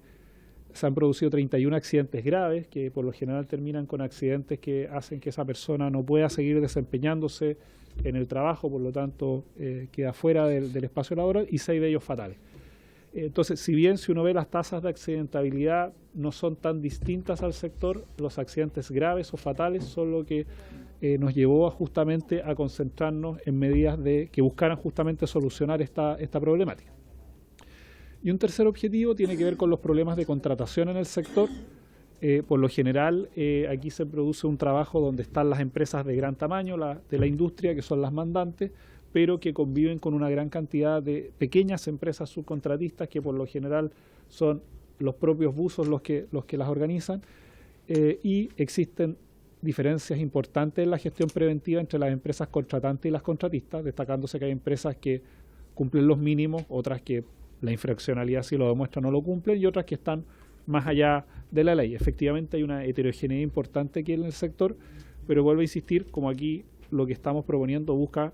han producido 31 accidentes graves, que por lo general terminan con accidentes que hacen que esa persona no pueda seguir desempeñándose en el trabajo, por lo tanto queda fuera del espacio laboral, y 6 de ellos fatales. Entonces, si bien si uno ve las tasas de accidentabilidad no son tan distintas al sector, los accidentes graves o fatales son lo que nos llevó justamente a concentrarnos en medidas que buscaran justamente solucionar esta problemática. Y un tercer objetivo tiene que ver con los problemas de contratación en el sector. Por lo general, aquí se produce un trabajo donde están las empresas de gran tamaño de la industria, que son las mandantes, pero que conviven con una gran cantidad de pequeñas empresas subcontratistas, que por lo general son los propios buzos los que las organizan, y existen diferencias importantes en la gestión preventiva entre las empresas contratantes y las contratistas, destacándose que hay empresas que cumplen los mínimos, otras que la infraccionalidad, si lo demuestra, no lo cumplen, y otras que están más allá de la ley. Efectivamente hay una heterogeneidad importante aquí en el sector, pero vuelvo a insistir, como aquí lo que estamos proponiendo busca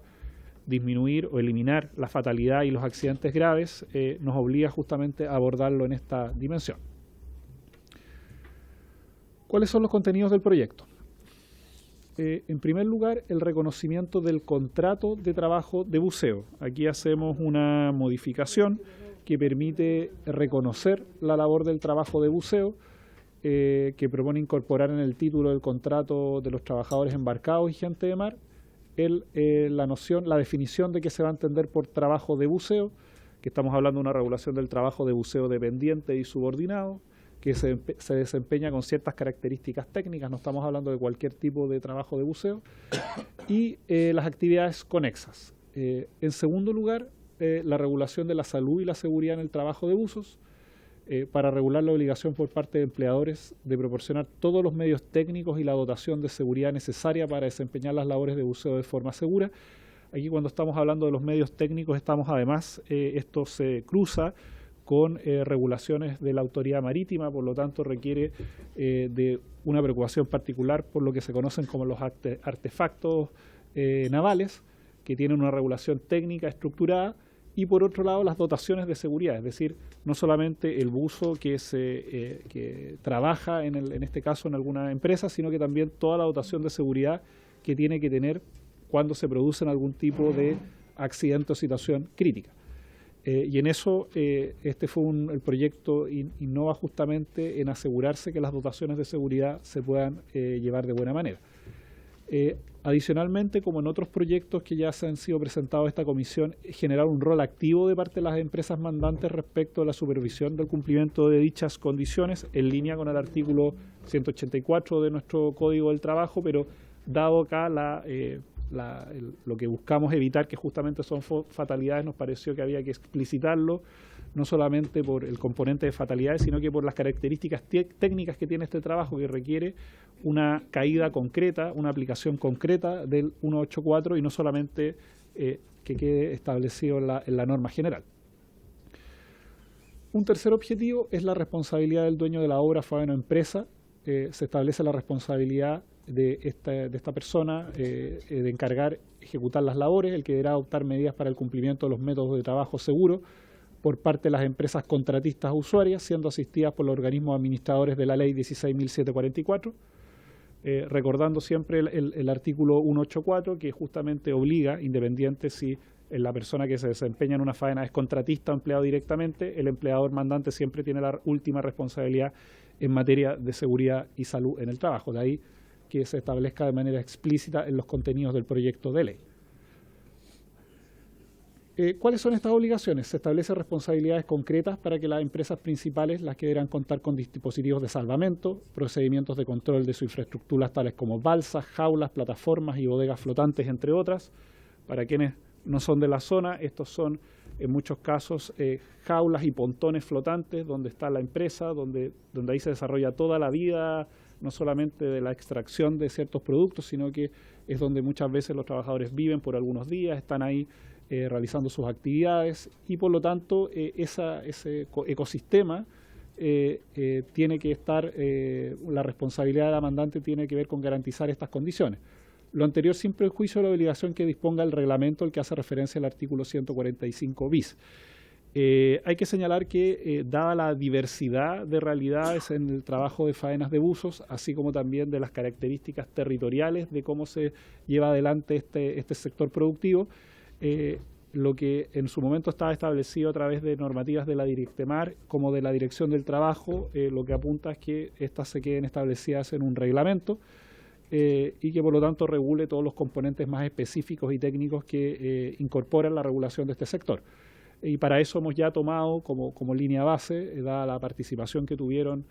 disminuir o eliminar la fatalidad y los accidentes graves, nos obliga justamente a abordarlo en esta dimensión. ¿Cuáles son los contenidos del proyecto? En primer lugar, el reconocimiento del contrato de trabajo de buceo. Aquí hacemos una modificación que permite reconocer la labor del trabajo de buceo, que propone incorporar en el título del contrato de los trabajadores embarcados y gente de mar la definición de que se va a entender por trabajo de buceo, que estamos hablando de una regulación del trabajo de buceo dependiente y subordinado, que se desempeña con ciertas características técnicas, no estamos hablando de cualquier tipo de trabajo de buceo, y las actividades conexas. En segundo lugar, la regulación de la salud y la seguridad en el trabajo de buzos, para regular la obligación por parte de empleadores de proporcionar todos los medios técnicos y la dotación de seguridad necesaria para desempeñar las labores de buceo de forma segura. Aquí, cuando estamos hablando de los medios técnicos, esto se cruza con regulaciones de la autoridad marítima, por lo tanto requiere de una preocupación particular por lo que se conocen como los artefactos navales, que tienen una regulación técnica estructurada, y por otro lado las dotaciones de seguridad, es decir, no solamente el buzo que trabaja en este caso en alguna empresa, sino que también toda la dotación de seguridad que tiene que tener cuando se producen algún tipo de accidente o situación crítica. Y en eso el proyecto innova justamente en asegurarse que las dotaciones de seguridad se puedan llevar de buena manera. Adicionalmente, como en otros proyectos que ya se han sido presentados a esta comisión, generar un rol activo de parte de las empresas mandantes respecto a la supervisión del cumplimiento de dichas condiciones, en línea con el artículo 184 de nuestro Código del Trabajo, pero dado acá lo que buscamos evitar, que justamente son fatalidades, nos pareció que había que explicitarlo, no solamente por el componente de fatalidades, sino que por las características técnicas que tiene este trabajo, que requiere una caída concreta, una aplicación concreta del 184, y no solamente que quede establecido en la norma general. Un tercer objetivo es la responsabilidad del dueño de la obra, faena o empresa. Se establece la responsabilidad de esta persona de encargar, ejecutar las labores, el que deberá adoptar medidas para el cumplimiento de los métodos de trabajo seguro por parte de las empresas contratistas usuarias, siendo asistidas por los organismos administradores de la Ley 16.744, recordando siempre el artículo 184, que justamente obliga, independiente si la persona que se desempeña en una faena es contratista o empleado directamente, el empleador mandante siempre tiene la última responsabilidad en materia de seguridad y salud en el trabajo. De ahí que se establezca de manera explícita en los contenidos del proyecto de ley. ¿Cuáles son estas obligaciones? Se establecen responsabilidades concretas para que las empresas principales, las que deberán contar con dispositivos de salvamento, procedimientos de control de su infraestructura tales como balsas, jaulas, plataformas y bodegas flotantes, entre otras. Para quienes no son de la zona, estos son en muchos casos jaulas y pontones flotantes donde está la empresa, donde ahí se desarrolla toda la vida, no solamente de la extracción de ciertos productos, sino que es donde muchas veces los trabajadores viven por algunos días, están ahí realizando sus actividades y por lo tanto ese ecosistema tiene que estar, la responsabilidad de la mandante tiene que ver con garantizar estas condiciones. Lo anterior sin perjuicio de la obligación que disponga el reglamento al que hace referencia el artículo 145 bis. Hay que señalar que, dada la diversidad de realidades en el trabajo de faenas de buzos, así como también de las características territoriales de cómo se lleva adelante este sector productivo, lo que en su momento estaba establecido a través de normativas de la Directemar como de la Dirección del Trabajo, lo que apunta es que estas se queden establecidas en un reglamento y que por lo tanto regule todos los componentes más específicos y técnicos que incorporan la regulación de este sector. Y para eso hemos ya tomado como línea base, dada la participación que tuvieron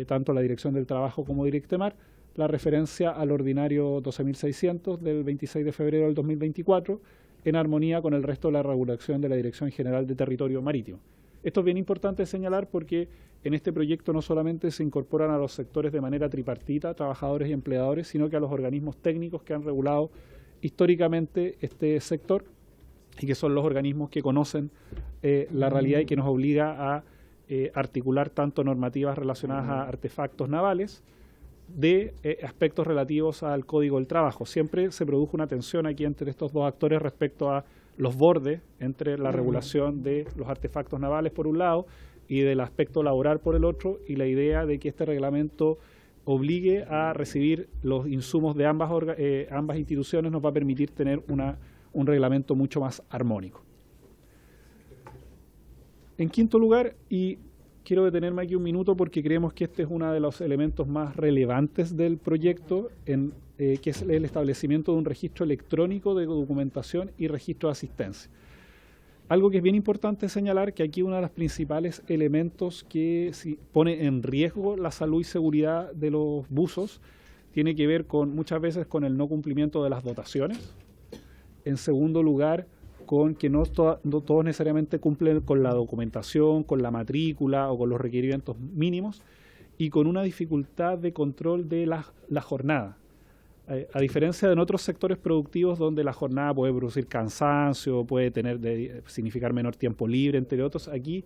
tanto la Dirección del Trabajo como Directemar, la referencia al ordinario 12.600 del 26 de febrero del 2024, en armonía con el resto de la regulación de la Dirección General de Territorio Marítimo. Esto es bien importante señalar porque en este proyecto no solamente se incorporan a los sectores de manera tripartita, trabajadores y empleadores, sino que a los organismos técnicos que han regulado históricamente este sector y que son los organismos que conocen la realidad y que nos obliga a articular tanto normativas relacionadas a artefactos navales de aspectos relativos al Código del Trabajo. Siempre se produjo una tensión aquí entre estos dos actores respecto a los bordes entre la regulación de los artefactos navales por un lado y del aspecto laboral por el otro, y la idea de que este reglamento obligue a recibir los insumos de ambas instituciones nos va a permitir tener un reglamento mucho más armónico. En quinto lugar, y quiero detenerme aquí un minuto porque creemos que este es uno de los elementos más relevantes del proyecto, que es el establecimiento de un registro electrónico de documentación y registro de asistencia. Algo que es bien importante señalar, que aquí uno de los principales elementos que pone en riesgo la salud y seguridad de los buzos tiene que ver muchas veces con el no cumplimiento de las dotaciones. En segundo lugar, con que no todos necesariamente cumplen con la documentación, con la matrícula o con los requerimientos mínimos, y con una dificultad de control de la jornada. A diferencia de en otros sectores productivos donde la jornada puede producir cansancio, puede significar menor tiempo libre, entre otros, aquí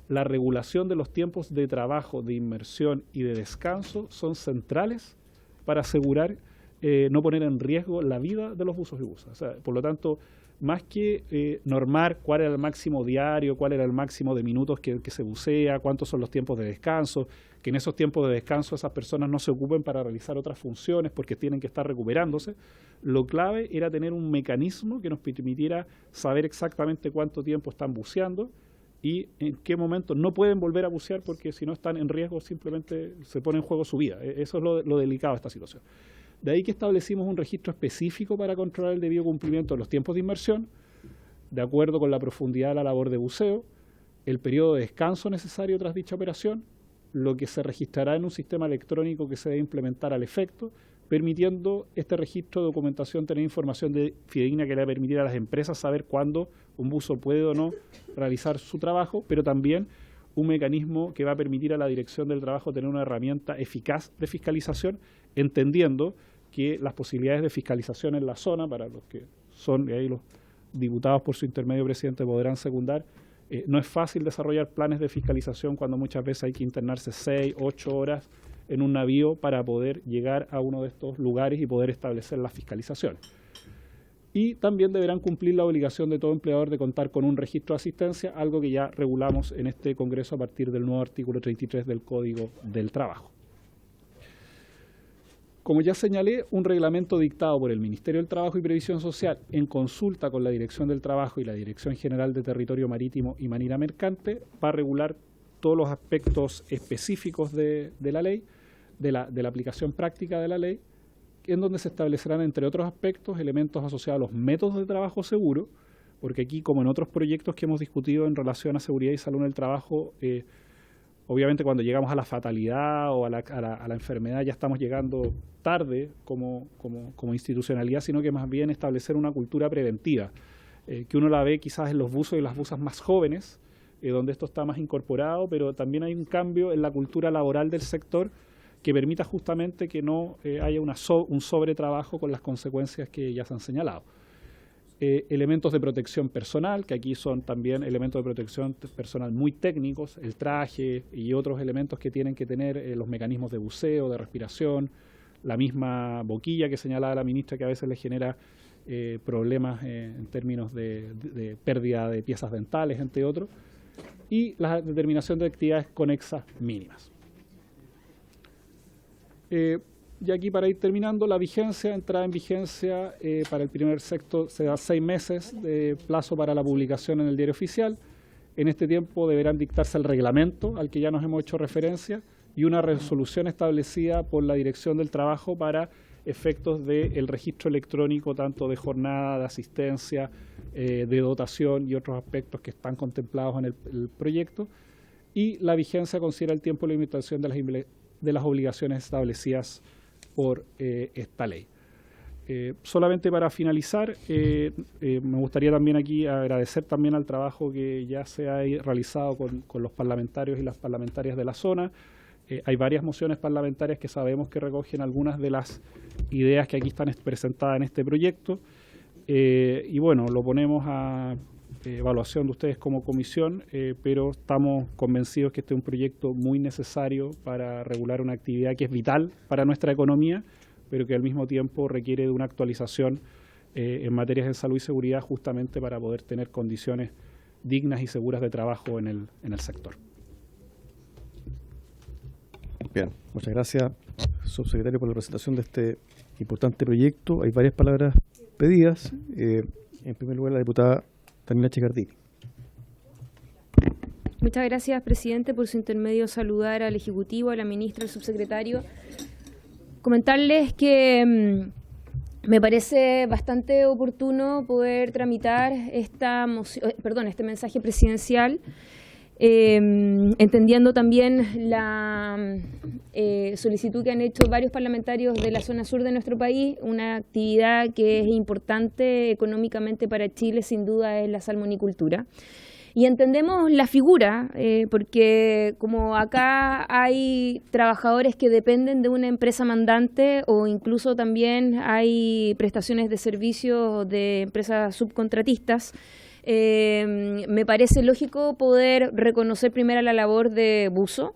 la regulación de los tiempos de trabajo, de inmersión y de descanso son centrales para asegurar no poner en riesgo la vida de los buzos y buzas. O sea, por lo tanto, más que normar cuál era el máximo diario, cuál era el máximo de minutos que se bucea, cuántos son los tiempos de descanso, que en esos tiempos de descanso esas personas no se ocupen para realizar otras funciones porque tienen que estar recuperándose, lo clave era tener un mecanismo que nos permitiera saber exactamente cuánto tiempo están buceando y en qué momento no pueden volver a bucear porque si no están en riesgo simplemente se pone en juego su vida. Eso es lo delicado de esta situación. De ahí que establecimos un registro específico para controlar el debido cumplimiento de los tiempos de inmersión, de acuerdo con la profundidad de la labor de buceo, el periodo de descanso necesario tras dicha operación, lo que se registrará en un sistema electrónico que se debe implementar al efecto, permitiendo este registro de documentación tener información fidedigna que le va a permitir a las empresas saber cuándo un buzo puede o no realizar su trabajo, pero también un mecanismo que va a permitir a la Dirección del Trabajo tener una herramienta eficaz de fiscalización, entendiendo que las posibilidades de fiscalización en la zona, para los que son, y ahí los diputados por su intermedio presidente podrán secundar, no es fácil desarrollar planes de fiscalización cuando muchas veces hay que internarse 6, 8 horas en un navío para poder llegar a uno de estos lugares y poder establecer las fiscalizaciones. Y también deberán cumplir la obligación de todo empleador de contar con un registro de asistencia, algo que ya regulamos en este Congreso a partir del nuevo artículo 33 del Código del Trabajo. Como ya señalé, un reglamento dictado por el Ministerio del Trabajo y Previsión Social en consulta con la Dirección del Trabajo y la Dirección General de Territorio Marítimo y Marina Mercante va a regular todos los aspectos específicos de la ley, de la aplicación práctica de la ley, en donde se establecerán, entre otros aspectos, elementos asociados a los métodos de trabajo seguro, porque aquí, como en otros proyectos que hemos discutido en relación a seguridad y salud en el trabajo, obviamente cuando llegamos a la fatalidad o a la enfermedad ya estamos llegando tarde como institucionalidad, sino que más bien establecer una cultura preventiva. que uno la ve quizás en los buzos y las buzas más jóvenes, donde esto está más incorporado, pero también hay un cambio en la cultura laboral del sector que permita justamente que no haya un sobretrabajo con las consecuencias que ya se han señalado. Elementos de protección personal, que aquí son también elementos de protección personal muy técnicos, el traje y otros elementos que tienen que tener los mecanismos de buceo, de respiración, la misma boquilla que señalaba la ministra, que a veces le genera problemas en términos de pérdida de piezas dentales, entre otros, y la determinación de actividades conexas mínimas. Y aquí, para ir terminando, la vigencia, entrada en vigencia para el primer sector se da 6 meses de plazo para la publicación en el diario oficial. En este tiempo deberán dictarse el reglamento al que ya nos hemos hecho referencia y una resolución establecida por la Dirección del Trabajo para efectos del registro electrónico, tanto de jornada, de asistencia, de dotación y otros aspectos que están contemplados en el proyecto. Y la vigencia considera el tiempo de limitación de las obligaciones establecidas por esta ley. Solamente para finalizar, me gustaría también aquí agradecer también al trabajo que ya se ha realizado con los parlamentarios y las parlamentarias de la zona. Hay varias mociones parlamentarias que sabemos que recogen algunas de las ideas que aquí están presentadas en este proyecto. Y bueno, lo ponemos a evaluación de ustedes como comisión, pero estamos convencidos que este es un proyecto muy necesario para regular una actividad que es vital para nuestra economía, pero que al mismo tiempo requiere de una actualización en materias de salud y seguridad, justamente para poder tener condiciones dignas y seguras de trabajo en el sector. Bien, muchas gracias, subsecretario, por la presentación de este importante proyecto. Hay varias palabras pedidas. En primer lugar, la diputada Daniela Chicardini. Muchas gracias, presidente, por su intermedio saludar al Ejecutivo, a la ministra, al subsecretario. Comentarles que me parece bastante oportuno poder tramitar este mensaje presidencial, entendiendo también la solicitud que han hecho varios parlamentarios de la zona sur de nuestro país. Una actividad que es importante económicamente para Chile, sin duda, es la salmonicultura. Y entendemos la figura, porque como acá hay trabajadores que dependen de una empresa mandante, o incluso también hay prestaciones de servicios de empresas subcontratistas, me parece lógico poder reconocer primero la labor de buzo,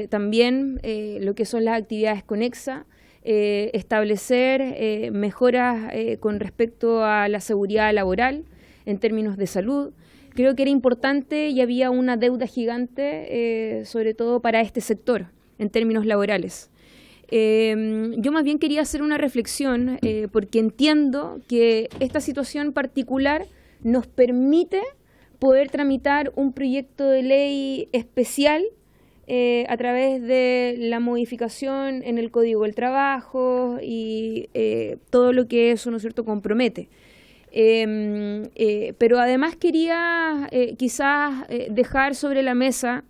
también lo que son las actividades conexas, establecer mejoras con respecto a la seguridad laboral en términos de salud. Creo que era importante y había una deuda gigante, sobre todo para este sector, en términos laborales. Yo más bien quería hacer una reflexión, porque entiendo que esta situación particular nos permite poder tramitar un proyecto de ley especial a través de la modificación en el Código del Trabajo y todo lo que eso, ¿no es cierto?, compromete. Pero además quería quizás dejar sobre la mesa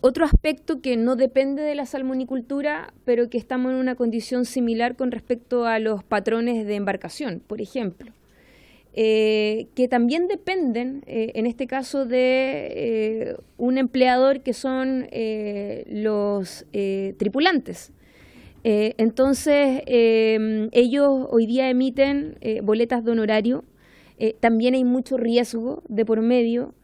otro aspecto que no depende de la salmonicultura, pero que estamos en una condición similar con respecto a los patrones de embarcación, por ejemplo, que también dependen, en este caso, de un empleador que son los tripulantes. Entonces, ellos hoy día emiten boletas de honorario. También hay mucho riesgo de por medio.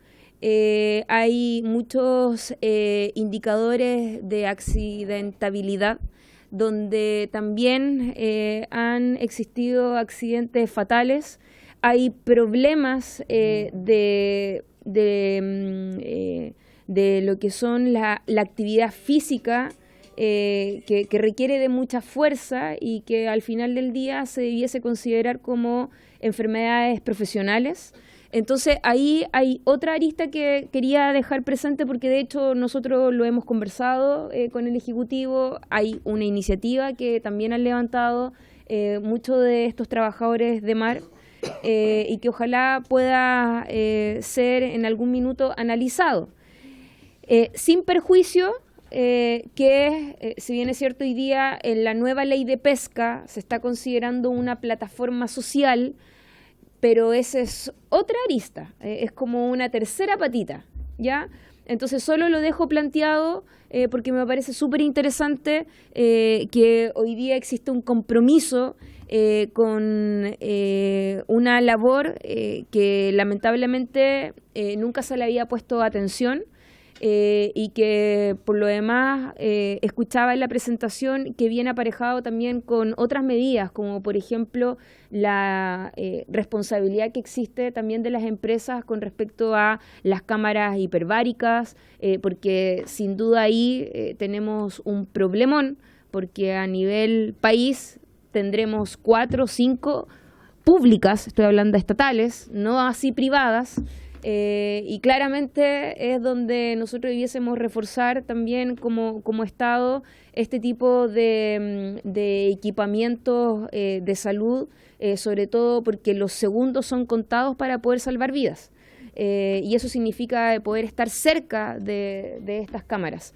Hay muchos indicadores de accidentabilidad, donde también han existido accidentes fatales. Hay problemas de lo que son la actividad física, que requiere de mucha fuerza y que al final del día se debiese considerar como enfermedades profesionales. Entonces ahí hay otra arista que quería dejar presente, porque de hecho nosotros lo hemos conversado con el Ejecutivo. Hay una iniciativa que también han levantado muchos de estos trabajadores de mar, y que ojalá pueda ser en algún minuto analizado, sin perjuicio que, si bien es cierto, hoy día en la nueva ley de pesca se está considerando una plataforma social, pero esa es otra arista, es como una tercera patita, ¿ya? Entonces solo lo dejo planteado porque me parece súper interesante que hoy día existe un compromiso con una labor que lamentablemente nunca se le había puesto atención y que por lo demás escuchaba en la presentación que viene aparejado también con otras medidas, como por ejemplo la responsabilidad que existe también de las empresas con respecto a las cámaras hiperbáricas, porque sin duda ahí tenemos un problemón, porque a nivel país tendremos 4 o 5 públicas, estoy hablando de estatales, no así privadas, y claramente es donde nosotros debiésemos reforzar también como Estado este tipo de equipamientos de salud, sobre todo porque los segundos son contados para poder salvar vidas, y eso significa poder estar cerca de estas cámaras.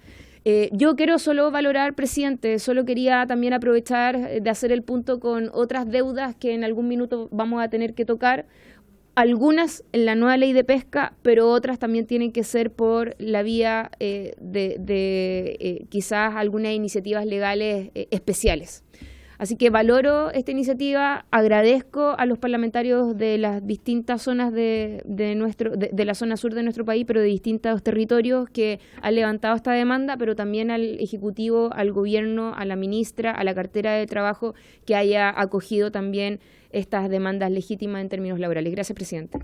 Yo quiero solo valorar, presidente, solo quería también aprovechar de hacer el punto con otras deudas que en algún minuto vamos a tener que tocar, algunas en la nueva ley de pesca, pero otras también tienen que ser por la vía de quizás algunas iniciativas legales especiales. Así que valoro esta iniciativa, agradezco a los parlamentarios de las distintas zonas de la zona sur de nuestro país, pero de distintos territorios que han levantado esta demanda, pero también al Ejecutivo, al Gobierno, a la ministra, a la cartera de Trabajo, que haya acogido también estas demandas legítimas en términos laborales. Gracias, presidente.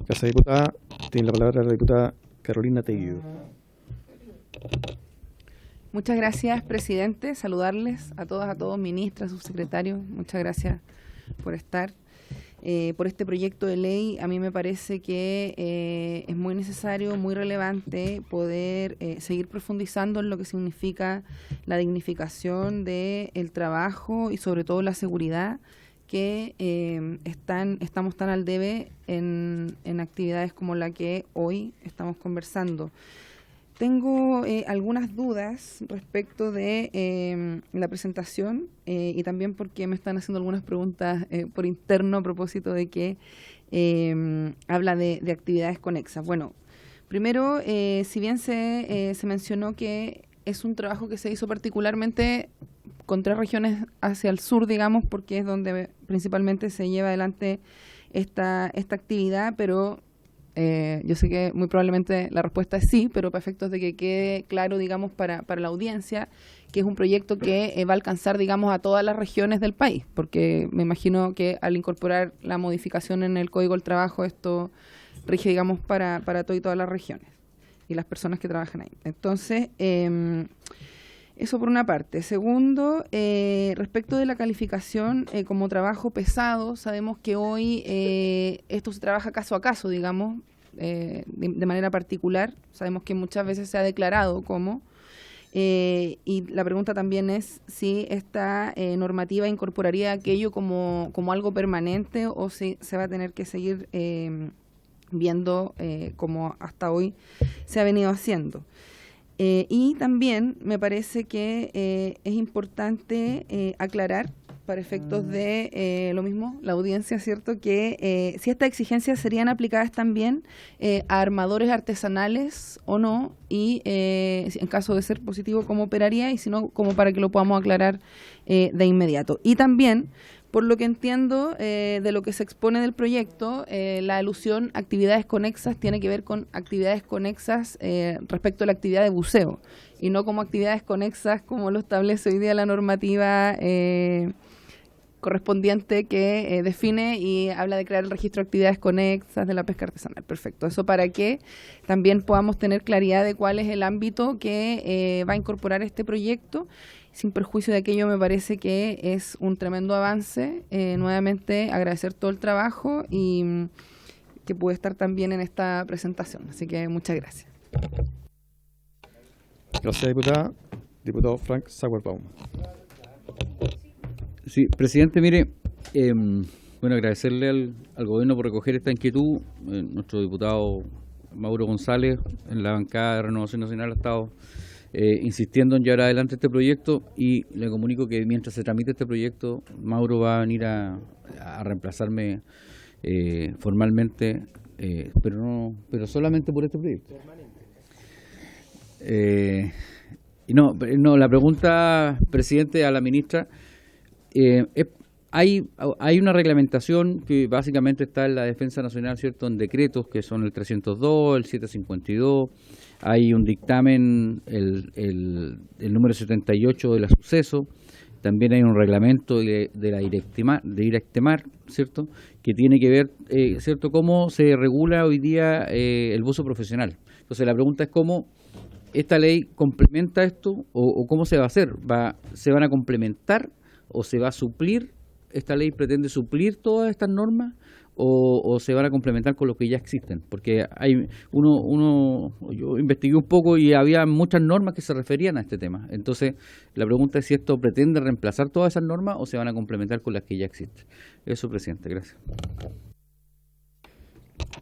Gracias, diputada. Tiene la palabra la diputada Carolina Teguido. Muchas gracias, presidente. Saludarles a todas, a todos, ministras, subsecretarios. Muchas gracias por estar. Por este proyecto de ley, a mí me parece que es muy necesario, muy relevante poder seguir profundizando en lo que significa la dignificación del trabajo y sobre todo la seguridad que estamos tan al debe en actividades como la que hoy estamos conversando. Tengo algunas dudas respecto de la presentación y también porque me están haciendo algunas preguntas por interno a propósito de que habla de actividades conexas. Bueno, primero, si bien se mencionó que es un trabajo que se hizo particularmente con 3 regiones hacia el sur, digamos, porque es donde principalmente se lleva adelante esta actividad, pero yo sé que muy probablemente la respuesta es sí, pero para efectos de que quede claro, digamos, para la audiencia, que es un proyecto que va a alcanzar, digamos, a todas las regiones del país, porque me imagino que al incorporar la modificación en el Código del Trabajo, esto rige, digamos, para todo y todas las regiones y las personas que trabajan ahí. Entonces, eso por una parte. Segundo, respecto de la calificación como trabajo pesado, sabemos que hoy esto se trabaja caso a caso, digamos, de manera particular. Sabemos que muchas veces se ha declarado como, y la pregunta también es si esta normativa incorporaría aquello como algo permanente o si se va a tener que seguir viendo como hasta hoy se ha venido haciendo. Y también me parece que es importante aclarar, para efectos de lo mismo, la audiencia, ¿cierto?, que si estas exigencias serían aplicadas también a armadores artesanales o no, y en caso de ser positivo, cómo operaría, y si no, como para que lo podamos aclarar de inmediato. Y también, por lo que entiendo de lo que se expone del proyecto, la alusión a actividades conexas tiene que ver con actividades conexas respecto a la actividad de buceo, y no como actividades conexas como lo establece hoy día la normativa correspondiente que define y habla de crear el registro de actividades conexas de la pesca artesanal. Perfecto. Eso para que también podamos tener claridad de cuál es el ámbito que va a incorporar este proyecto. Sin perjuicio de aquello, me parece que es un tremendo avance. Nuevamente, agradecer todo el trabajo y que pude estar también en esta presentación. Así que muchas gracias. Gracias, diputada. Diputado Frank Sauerbaum. Sí, presidente, mire, bueno, agradecerle al gobierno por recoger esta inquietud. Nuestro diputado Mauro González, en la bancada de Renovación Nacional, ha estado insistiendo en llevar adelante este proyecto, y le comunico que mientras se tramite este proyecto, Mauro va a venir a reemplazarme formalmente, pero solamente por este proyecto. La pregunta, presidente, a la ministra, hay una reglamentación que básicamente está en la Defensa Nacional, ¿cierto?, en decretos que son el 302, el 752, hay un dictamen, el número 78 de la suceso, también hay un reglamento de la Directemar, ¿cierto?, que tiene que ver, ¿cierto?, cómo se regula hoy día el buzo profesional. Entonces la pregunta es cómo esta ley complementa esto, o cómo se va a hacer. ¿Se van a complementar o se va a suplir? ¿Esta ley pretende suplir todas estas normas o se van a complementar con lo que ya existen? Porque yo investigué un poco y había muchas normas que se referían a este tema. Entonces, la pregunta es si esto pretende reemplazar todas esas normas o se van a complementar con las que ya existen. Eso, presidente. Gracias.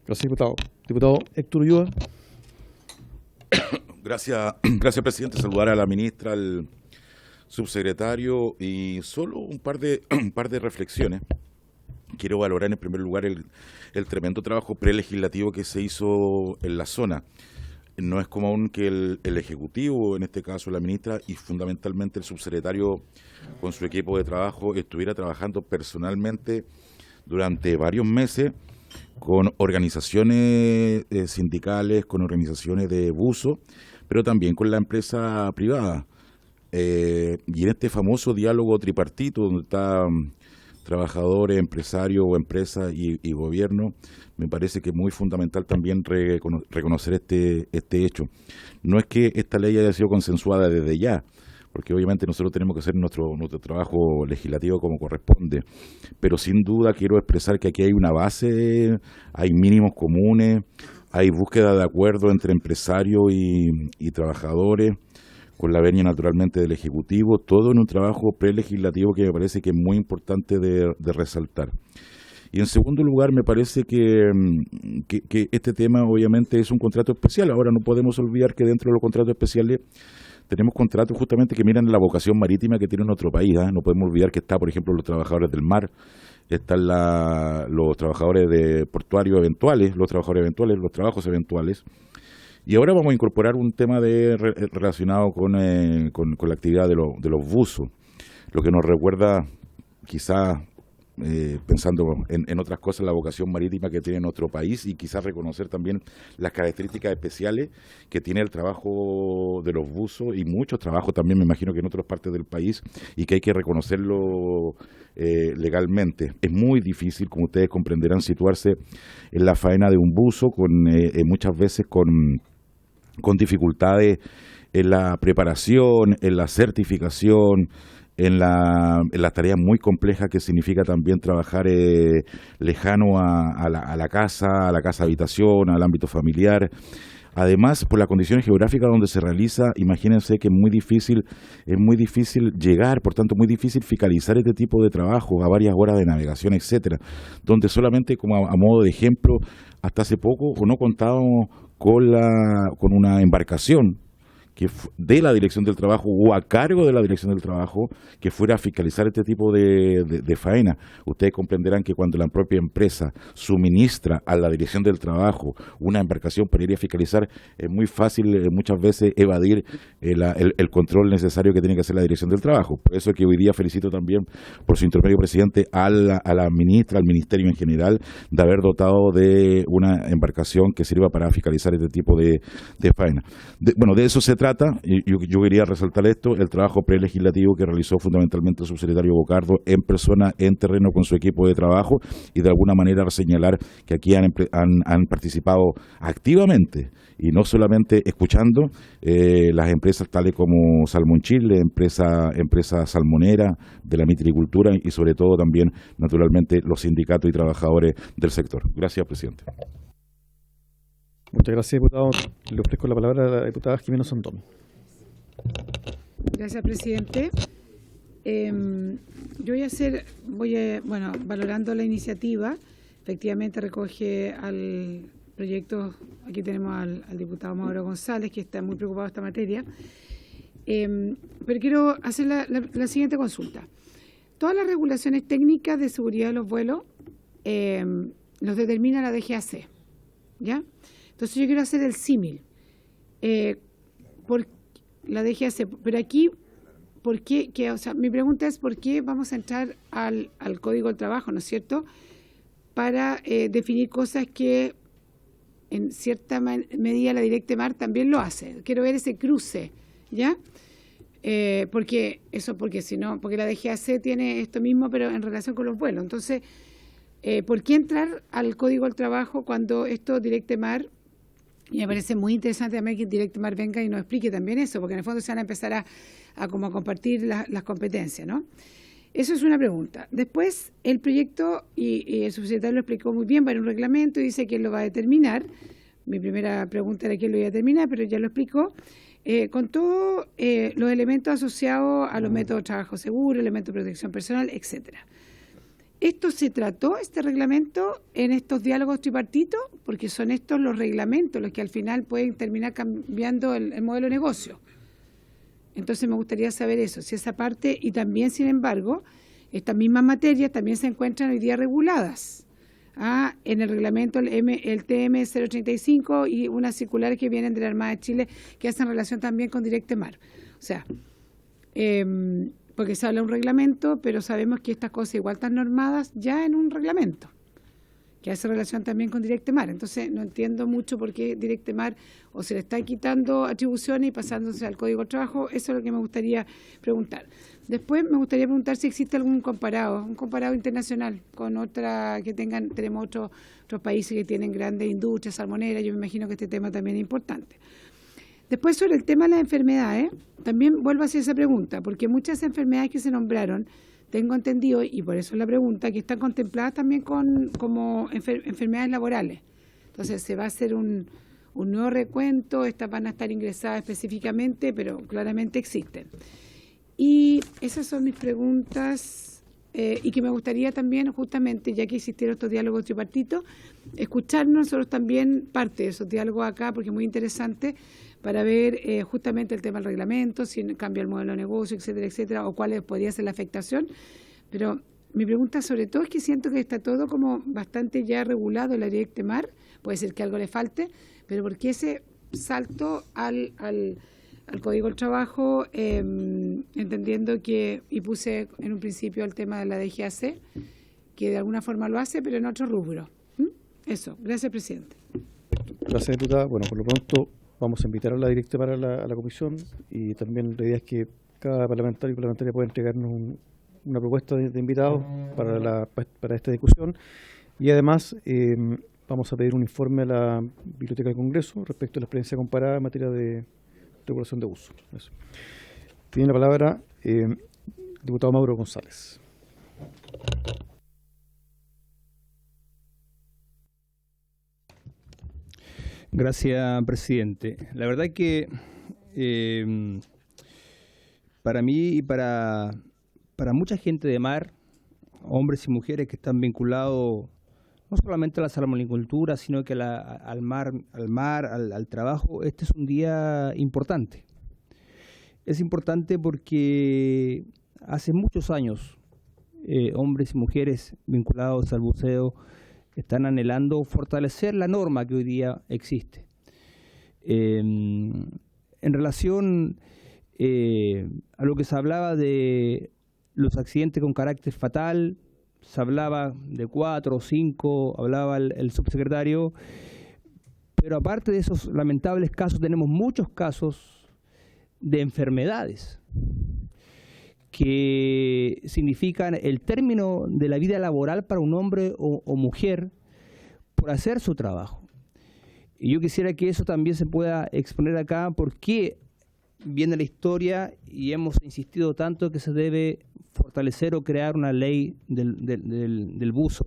Gracias, diputado. Diputado Héctor Ulloa. Gracias, presidente. Saludar a la ministra, al subsecretario, y solo un par de reflexiones. Quiero valorar en primer lugar el tremendo trabajo prelegislativo que se hizo en la zona. No es común que el Ejecutivo, en este caso la ministra, y fundamentalmente el subsecretario con su equipo de trabajo, estuviera trabajando personalmente durante varios meses con organizaciones sindicales, con organizaciones de buzo, pero también con la empresa privada. Y en este famoso diálogo tripartito donde están trabajadores, empresarios o empresas y gobierno, me parece que es muy fundamental también reconocer este hecho. No es que esta ley haya sido consensuada desde ya, porque obviamente nosotros tenemos que hacer nuestro trabajo legislativo como corresponde, pero sin duda quiero expresar que aquí hay una base, hay mínimos comunes, hay búsqueda de acuerdo entre empresarios y trabajadores, con la venia naturalmente del Ejecutivo, todo en un trabajo prelegislativo que me parece que es muy importante de resaltar. Y en segundo lugar, me parece que este tema obviamente es un contrato especial. Ahora no podemos olvidar que dentro de los contratos especiales tenemos contratos justamente que miran la vocación marítima que tiene nuestro país. No podemos olvidar que está, por ejemplo, los trabajadores del mar, están los trabajadores de portuarios eventuales, los trabajos eventuales. Y ahora vamos a incorporar un tema relacionado con la actividad de los buzos, lo que nos recuerda quizás, pensando en otras cosas, la vocación marítima que tiene nuestro país, y quizás reconocer también las características especiales que tiene el trabajo de los buzos y muchos trabajos también, me imagino que en otras partes del país, y que hay que reconocerlo legalmente. Es muy difícil, como ustedes comprenderán, situarse en la faena de un buzo, muchas veces con dificultades en la preparación, en la certificación, en las tareas muy complejas que significa también trabajar lejano a la casa habitación, al ámbito familiar. Además, por las condiciones geográficas donde se realiza, imagínense que es muy difícil llegar, por tanto muy difícil fiscalizar este tipo de trabajo a varias horas de navegación, etcétera, donde solamente, como a modo de ejemplo, hasta hace poco no contábamos con una embarcación de la Dirección del Trabajo o a cargo de la Dirección del Trabajo que fuera a fiscalizar este tipo de faena. Ustedes comprenderán que cuando la propia empresa suministra a la Dirección del Trabajo una embarcación para ir a fiscalizar, es muy fácil muchas veces evadir el control necesario que tiene que hacer la Dirección del Trabajo. Por eso es que hoy día felicito también, por su intermedio, presidente, a la ministra, al Ministerio en general, de haber dotado de una embarcación que sirva para fiscalizar este tipo de faena. De eso se trata. Yo quería resaltar esto, el trabajo prelegislativo que realizó fundamentalmente el subsecretario Bocardo en persona, en terreno, con su equipo de trabajo, y de alguna manera señalar que aquí han participado activamente y no solamente escuchando las empresas tales como Salmón Chile, empresa salmonera de la mitricultura, y sobre todo también, naturalmente, los sindicatos y trabajadores del sector. Gracias, presidente. Muchas gracias, diputado. Le ofrezco la palabra a la diputada Jimena Santón. Gracias, presidente. Yo valorando la iniciativa, efectivamente recoge al proyecto, aquí tenemos al diputado Mauro González, que está muy preocupado de esta materia, Pero quiero hacer la siguiente consulta. Todas las regulaciones técnicas de seguridad de los vuelos los determina la DGAC, ¿ya? Entonces yo quiero hacer el símil. Por la DGAC, pero aquí, ¿por qué? O sea, mi pregunta es ¿por qué vamos a entrar al Código del Trabajo, ¿no es cierto?, para definir cosas que en cierta medida la Directemar también lo hace. Quiero ver ese cruce, ¿ya? Porque si no, porque la DGAC tiene esto mismo, pero en relación con los vuelos. Entonces, ¿por qué entrar al Código del Trabajo cuando esto Directemar? Y me parece muy interesante también que Directemar venga y nos explique también eso, porque en el fondo se van a empezar a compartir las competencias, ¿no? Eso es una pregunta. Después, el proyecto, y el subsecretario lo explicó muy bien, va a haber un reglamento y dice quién lo va a determinar. Mi primera pregunta era quién lo iba a determinar, pero ya lo explicó. Con todos los elementos asociados a los métodos de trabajo seguro, elementos de protección personal, etcétera. ¿Esto se trató, este reglamento, en estos diálogos tripartitos? Porque son estos los reglamentos los que al final pueden terminar cambiando el modelo de negocio. Entonces me gustaría saber eso, si esa parte, y también, sin embargo, estas mismas materias también se encuentran hoy día reguladas en el reglamento, el TM 035 y unas circulares que vienen de la Armada de Chile que hacen relación también con Directemar. O sea, porque se habla de un reglamento, pero sabemos que estas cosas igual están normadas ya en un reglamento, que hace relación también con Directemar. Entonces, no entiendo mucho por qué Directemar o se le está quitando atribuciones y pasándose al Código de Trabajo. Eso es lo que me gustaría preguntar. Después, me gustaría preguntar si existe algún un comparado internacional con tenemos otros países que tienen grandes industrias salmoneras. Yo me imagino que este tema también es importante. Después, sobre el tema de las enfermedades, también vuelvo a hacer esa pregunta, porque muchas enfermedades que se nombraron, tengo entendido, y por eso es la pregunta, que están contempladas también como enfermedades laborales. Entonces se va a hacer un nuevo recuento, estas van a estar ingresadas específicamente, pero claramente existen. Y esas son mis preguntas, y que me gustaría también, justamente, ya que existieron estos diálogos tripartitos, escucharnos nosotros también parte de esos diálogos acá, porque es muy interesante, para ver justamente el tema del reglamento, si cambia el modelo de negocio, etcétera, etcétera, o cuál podría ser la afectación. Pero mi pregunta sobre todo es que siento que está todo como bastante ya regulado en la Directemar, puede ser que algo le falte, pero ¿por qué ese salto al Código del Trabajo, entendiendo que, y puse en un principio el tema de la DGAC, que de alguna forma lo hace, pero en otro rubro? Eso, gracias, presidente. Gracias, diputada. Bueno, por lo pronto vamos a invitar a la Directemar a la comisión, y también la idea es que cada parlamentario y parlamentaria pueda entregarnos una propuesta de invitados para esta discusión, y además vamos a pedir un informe a la Biblioteca del Congreso respecto a la experiencia comparada en materia de regulación de uso. Eso. Tiene la palabra el diputado Mauro González. Gracias, presidente. La verdad es que para mí y para mucha gente de mar, hombres y mujeres que están vinculados no solamente a la salmonicultura, sino que al mar, al trabajo, este es un día importante. Es importante porque hace muchos años hombres y mujeres vinculados al buceo están anhelando fortalecer la norma que hoy día existe. En relación a lo que se hablaba de los accidentes con carácter fatal, se hablaba de 4 o 5, hablaba el subsecretario, pero aparte de esos lamentables casos, tenemos muchos casos de enfermedades que significan el término de la vida laboral para un hombre o mujer por hacer su trabajo. Y yo quisiera que eso también se pueda exponer acá, porque viene la historia y hemos insistido tanto que se debe fortalecer o crear una ley del buzo.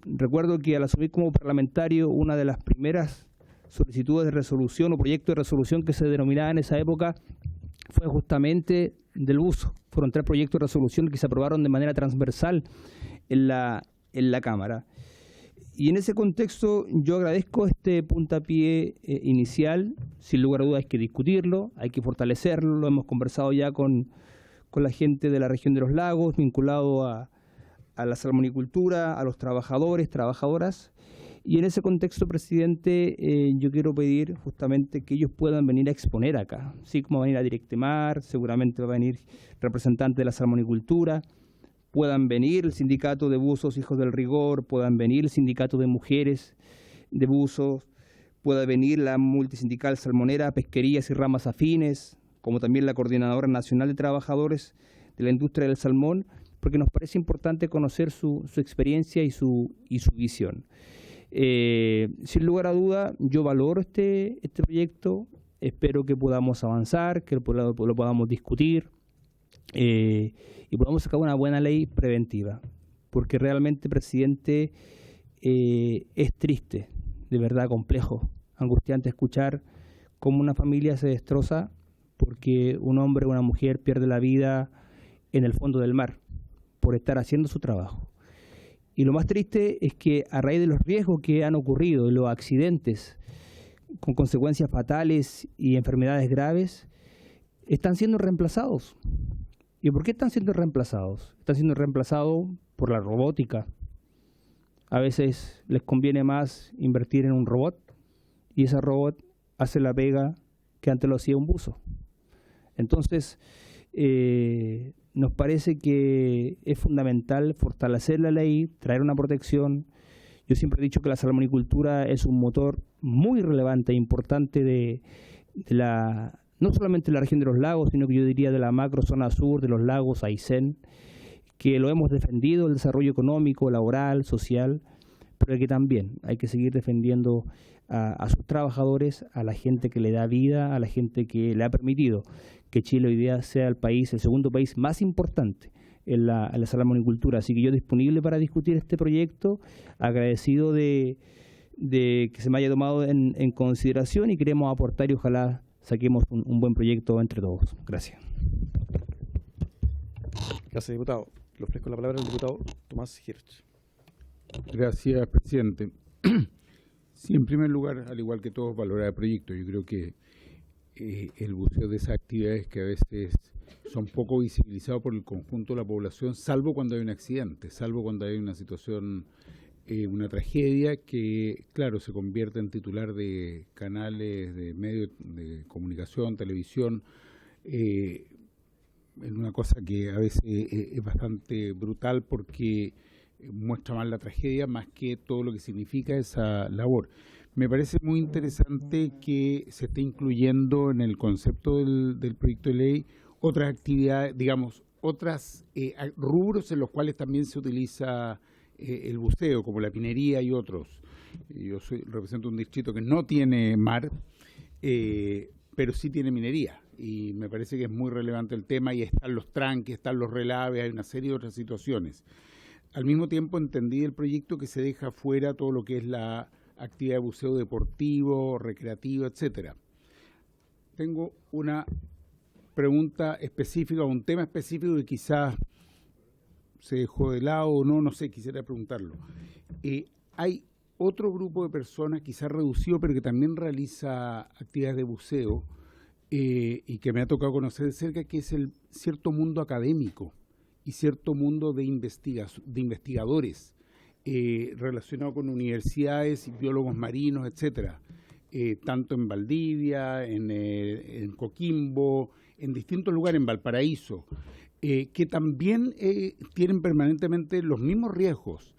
Recuerdo que al asumir como parlamentario, una de las primeras solicitudes de resolución o proyectos de resolución que se denominaba en esa época fue justamente del buzo. Fueron 3 proyectos de resolución que se aprobaron de manera transversal en la Cámara. Y en ese contexto yo agradezco este puntapié inicial sin lugar a dudas hay que discutirlo, hay que fortalecerlo, lo hemos conversado ya con la gente de la región de los lagos, vinculado a la salmonicultura, a los trabajadores, trabajadoras. Y en ese contexto, presidente, yo quiero pedir justamente que ellos puedan venir a exponer acá, así como va a venir a Directemar, seguramente va a venir representante de la salmonicultura, puedan venir el sindicato de buzos Hijos del Rigor, puedan venir el sindicato de mujeres de buzos, pueda venir la multisindical salmonera, pesquerías y ramas afines, como también la Coordinadora Nacional de Trabajadores de la Industria del Salmón, porque nos parece importante conocer su experiencia y su visión. Sin lugar a duda, yo valoro este proyecto, espero que podamos avanzar, que lo podamos discutir y podamos sacar una buena ley preventiva, porque realmente, presidente, es triste, de verdad complejo, angustiante escuchar cómo una familia se destroza porque un hombre o una mujer pierde la vida en el fondo del mar por estar haciendo su trabajo. Y lo más triste es que a raíz de los riesgos que han ocurrido y los accidentes con consecuencias fatales y enfermedades graves, están siendo reemplazados. ¿Y por qué están siendo reemplazados? Están siendo reemplazados por la robótica. A veces les conviene más invertir en un robot y ese robot hace la pega que antes lo hacía un buzo. Entonces, nos parece que es fundamental fortalecer la ley, traer una protección. Yo siempre he dicho que la salmonicultura es un motor muy relevante e importante de no solamente de la región de los lagos, sino que yo diría de la macro zona sur, de los lagos, Aysén, que lo hemos defendido, el desarrollo económico, laboral, social, pero que también hay que seguir defendiendo a sus trabajadores, a la gente que le da vida, a la gente que le ha permitido que Chile hoy día sea el segundo país más importante en la salmonicultura. Así que yo disponible para discutir este proyecto, agradecido de que se me haya tomado en consideración y queremos aportar y ojalá saquemos un buen proyecto entre todos. Gracias. Gracias, diputado. Le ofrezco la palabra al diputado Tomás Hirsch. Gracias, presidente. Sí, en primer lugar, al igual que todos, valorar el proyecto. Yo creo que el buceo de esas actividades que a veces son poco visibilizadas por el conjunto de la población, salvo cuando hay un accidente, salvo cuando hay una situación, una tragedia que, claro, se convierte en titular de canales, de medios de comunicación, televisión, en una cosa que a veces es bastante brutal porque muestra más la tragedia más que todo lo que significa esa labor. Me parece muy interesante que se esté incluyendo en el concepto del proyecto de ley otras actividades, digamos, otras rubros en los cuales también se utiliza el buceo, como la pinería y otros. Yo represento un distrito que no tiene mar, pero sí tiene minería. Y me parece que es muy relevante el tema, y están los tranques, están los relaves, hay una serie de otras situaciones. Al mismo tiempo entendí el proyecto que se deja fuera todo lo que es la actividad de buceo deportivo, recreativo, etcétera. Tengo una pregunta específica, un tema específico que quizás se dejó de lado o no sé, quisiera preguntarlo. Hay otro grupo de personas, quizás reducido, pero que también realiza actividades de buceo y que me ha tocado conocer de cerca, que es el cierto mundo académico y cierto mundo de investigadores relacionado con universidades y biólogos marinos, etcétera, tanto en Valdivia, en Coquimbo, en distintos lugares, en Valparaíso, que también tienen permanentemente los mismos riesgos.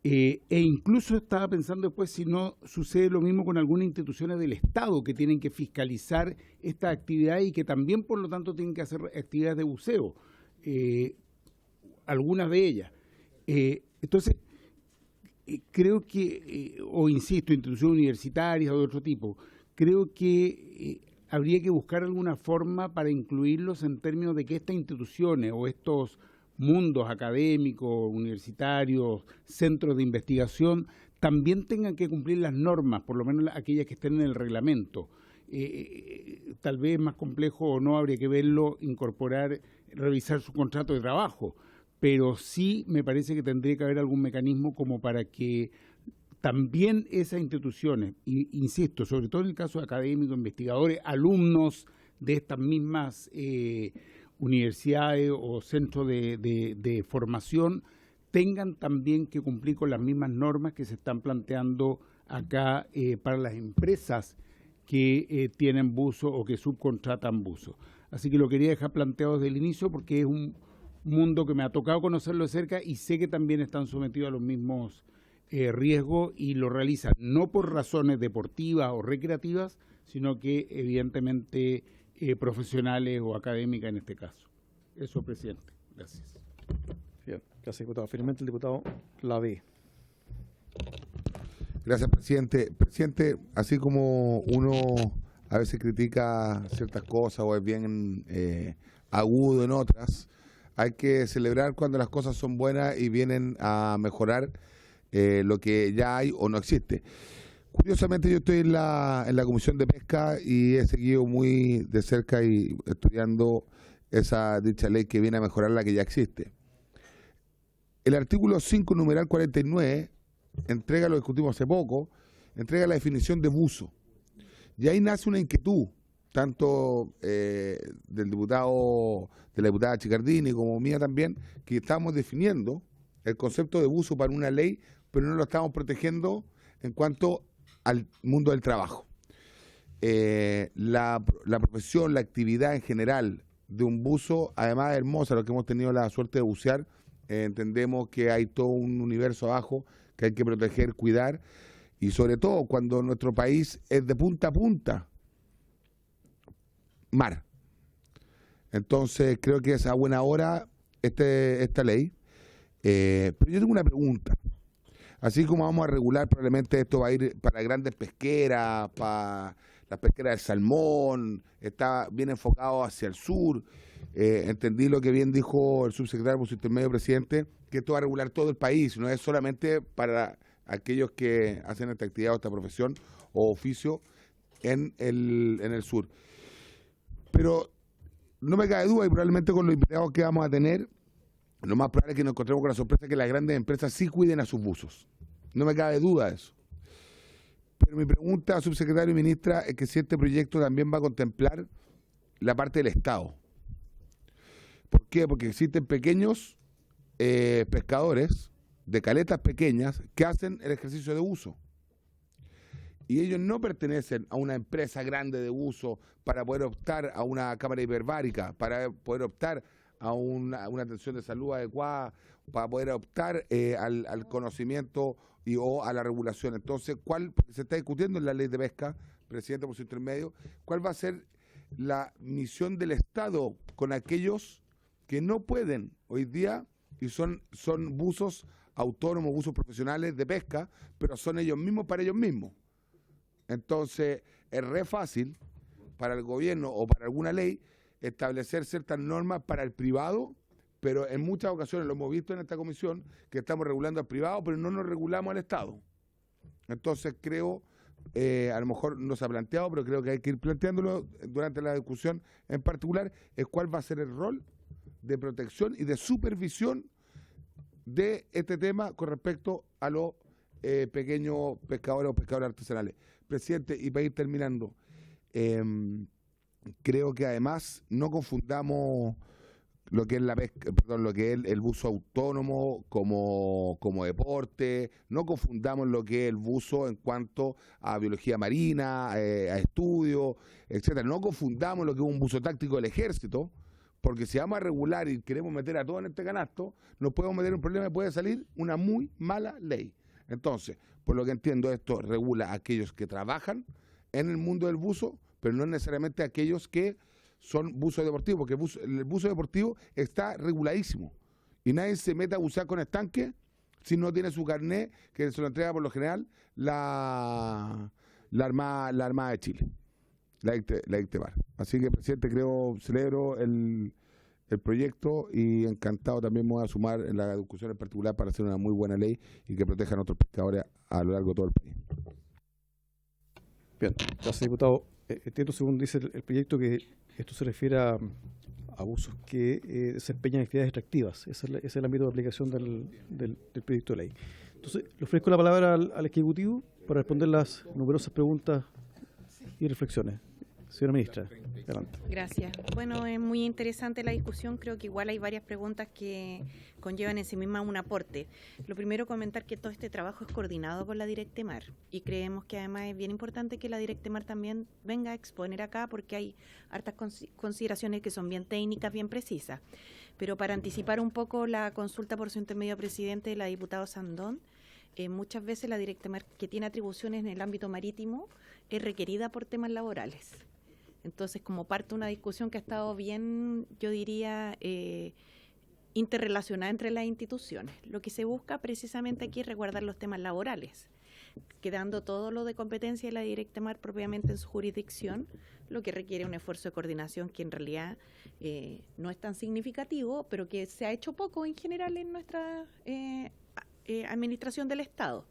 E incluso estaba pensando después si no sucede lo mismo con algunas instituciones del Estado que tienen que fiscalizar esta actividad y que también, por lo tanto, tienen que hacer actividades de buceo, algunas de ellas. Entonces, creo que, o insisto, instituciones universitarias o de otro tipo, creo que habría que buscar alguna forma para incluirlos en términos de que estas instituciones o estos mundos académicos, universitarios, centros de investigación, también tengan que cumplir las normas, por lo menos aquellas que estén en el reglamento. Tal vez más complejo o no, habría que verlo, incorporar, revisar su contrato de trabajo, pero sí me parece que tendría que haber algún mecanismo como para que también esas instituciones, insisto, sobre todo en el caso de académicos, investigadores, alumnos de estas mismas universidades o centros de formación, tengan también que cumplir con las mismas normas que se están planteando acá para las empresas que tienen buzo o que subcontratan buzo. Así que lo quería dejar planteado desde el inicio porque es un mundo que me ha tocado conocerlo de cerca y sé que también están sometidos a los mismos riesgos y lo realizan no por razones deportivas o recreativas, sino que evidentemente profesionales o académicas en este caso. Eso, presidente. Gracias. Bien, gracias, diputado. Finalmente, el diputado Lavé. Gracias, presidente. Presidente, así como uno a veces critica ciertas cosas o es bien agudo en otras, hay que celebrar cuando las cosas son buenas y vienen a mejorar lo que ya hay o no existe. Curiosamente, yo estoy en la Comisión de Pesca y he seguido muy de cerca y estudiando esa dicha ley que viene a mejorar la que ya existe. El artículo 5, numeral 49, entrega, lo discutimos hace poco, entrega la definición de buzo. Y ahí nace una inquietud, tanto del diputado, de la diputada Chicardini como mía también, que estamos definiendo el concepto de buzo para una ley, pero no lo estamos protegiendo en cuanto al mundo del trabajo. La profesión, la actividad en general de un buzo, además es hermosa, los que hemos tenido la suerte de bucear, entendemos que hay todo un universo abajo que hay que proteger, cuidar, y sobre todo cuando nuestro país es de punta a punta mar. Entonces creo que es a buena hora esta ley. Pero yo tengo una pregunta. Así como vamos a regular, probablemente esto va a ir para grandes pesqueras, para las pesqueras del salmón, está bien enfocado hacia el sur. Entendí lo que bien dijo el subsecretario por su intermedio, presidente, que esto va a regular todo el país, no es solamente para aquellos que hacen esta actividad o esta profesión o oficio en el sur. Pero no me cabe duda, y probablemente con los invitados que vamos a tener, lo más probable es que nos encontremos con la sorpresa que las grandes empresas sí cuiden a sus buzos. No me cabe duda de eso. Pero mi pregunta, subsecretario y ministra, es que si este proyecto también va a contemplar la parte del Estado. ¿Por qué? Porque existen pequeños pescadores de caletas pequeñas que hacen el ejercicio de buzo. Y ellos no pertenecen a una empresa grande de buzo para poder optar a una cámara hiperbárica, para poder optar a una atención de salud adecuada, para poder optar al conocimiento o a la regulación. Entonces, porque se está discutiendo en la ley de pesca, presidente por su intermedio, ¿cuál va a ser la misión del Estado con aquellos que no pueden hoy día y son buzos autónomos, buzos profesionales de pesca, pero son ellos mismos para ellos mismos? Entonces, es re fácil para el gobierno o para alguna ley establecer ciertas normas para el privado, pero en muchas ocasiones lo hemos visto en esta comisión, que estamos regulando al privado, pero no nos regulamos al Estado. Entonces creo, a lo mejor no se ha planteado, pero creo que hay que ir planteándolo durante la discusión en particular, es cuál va a ser el rol de protección y de supervisión de este tema con respecto a los pequeños pescadores o pescadores artesanales. Presidente, y para ir terminando, creo que además no confundamos lo que es la pesca, lo que es el buzo autónomo como deporte, no confundamos lo que es el buzo en cuanto a biología marina, a estudios, etcétera. No confundamos lo que es un buzo táctico del ejército, porque si vamos a regular y queremos meter a todos en este canasto, nos podemos meter en un problema y puede salir una muy mala ley. Entonces, por lo que entiendo, esto regula a aquellos que trabajan en el mundo del buzo, pero no necesariamente a aquellos que son buzos deportivos, porque el buzo deportivo está reguladísimo y nadie se mete a bucear con estanque si no tiene su carnet, que se lo entrega por lo general la Armada de Chile, la ICTEBAR. Así que, presidente, celebro el proyecto y encantado también me voy a sumar en la discusión en particular para hacer una muy buena ley y que proteja a nuestros pescadores a lo largo de todo el país. Bien, gracias, diputado. Entiendo, según dice el proyecto, que esto se refiere a abusos que desempeñan actividades extractivas. Ese es el ámbito de aplicación del proyecto de ley. Entonces, Entonces, le ofrezco la palabra al Ejecutivo para responder las numerosas preguntas y reflexiones. Señora Ministra, adelante. Gracias. Bueno, es muy interesante la discusión. Creo que igual hay varias preguntas que conllevan en sí misma un aporte. Lo primero, comentar que todo este trabajo es coordinado por la Directemar y creemos que además es bien importante que la Directemar también venga a exponer acá porque hay hartas consideraciones que son bien técnicas, bien precisas. Pero para anticipar un poco la consulta por su intermedio presidente de la diputada Sandón, muchas veces la Directemar, que tiene atribuciones en el ámbito marítimo, es requerida por temas laborales. Entonces, como parte de una discusión que ha estado bien, yo diría, interrelacionada entre las instituciones. Lo que se busca precisamente aquí es resguardar los temas laborales, quedando todo lo de competencia de la Directemar propiamente en su jurisdicción, lo que requiere un esfuerzo de coordinación que en realidad no es tan significativo, pero que se ha hecho poco en general en nuestra administración del Estado.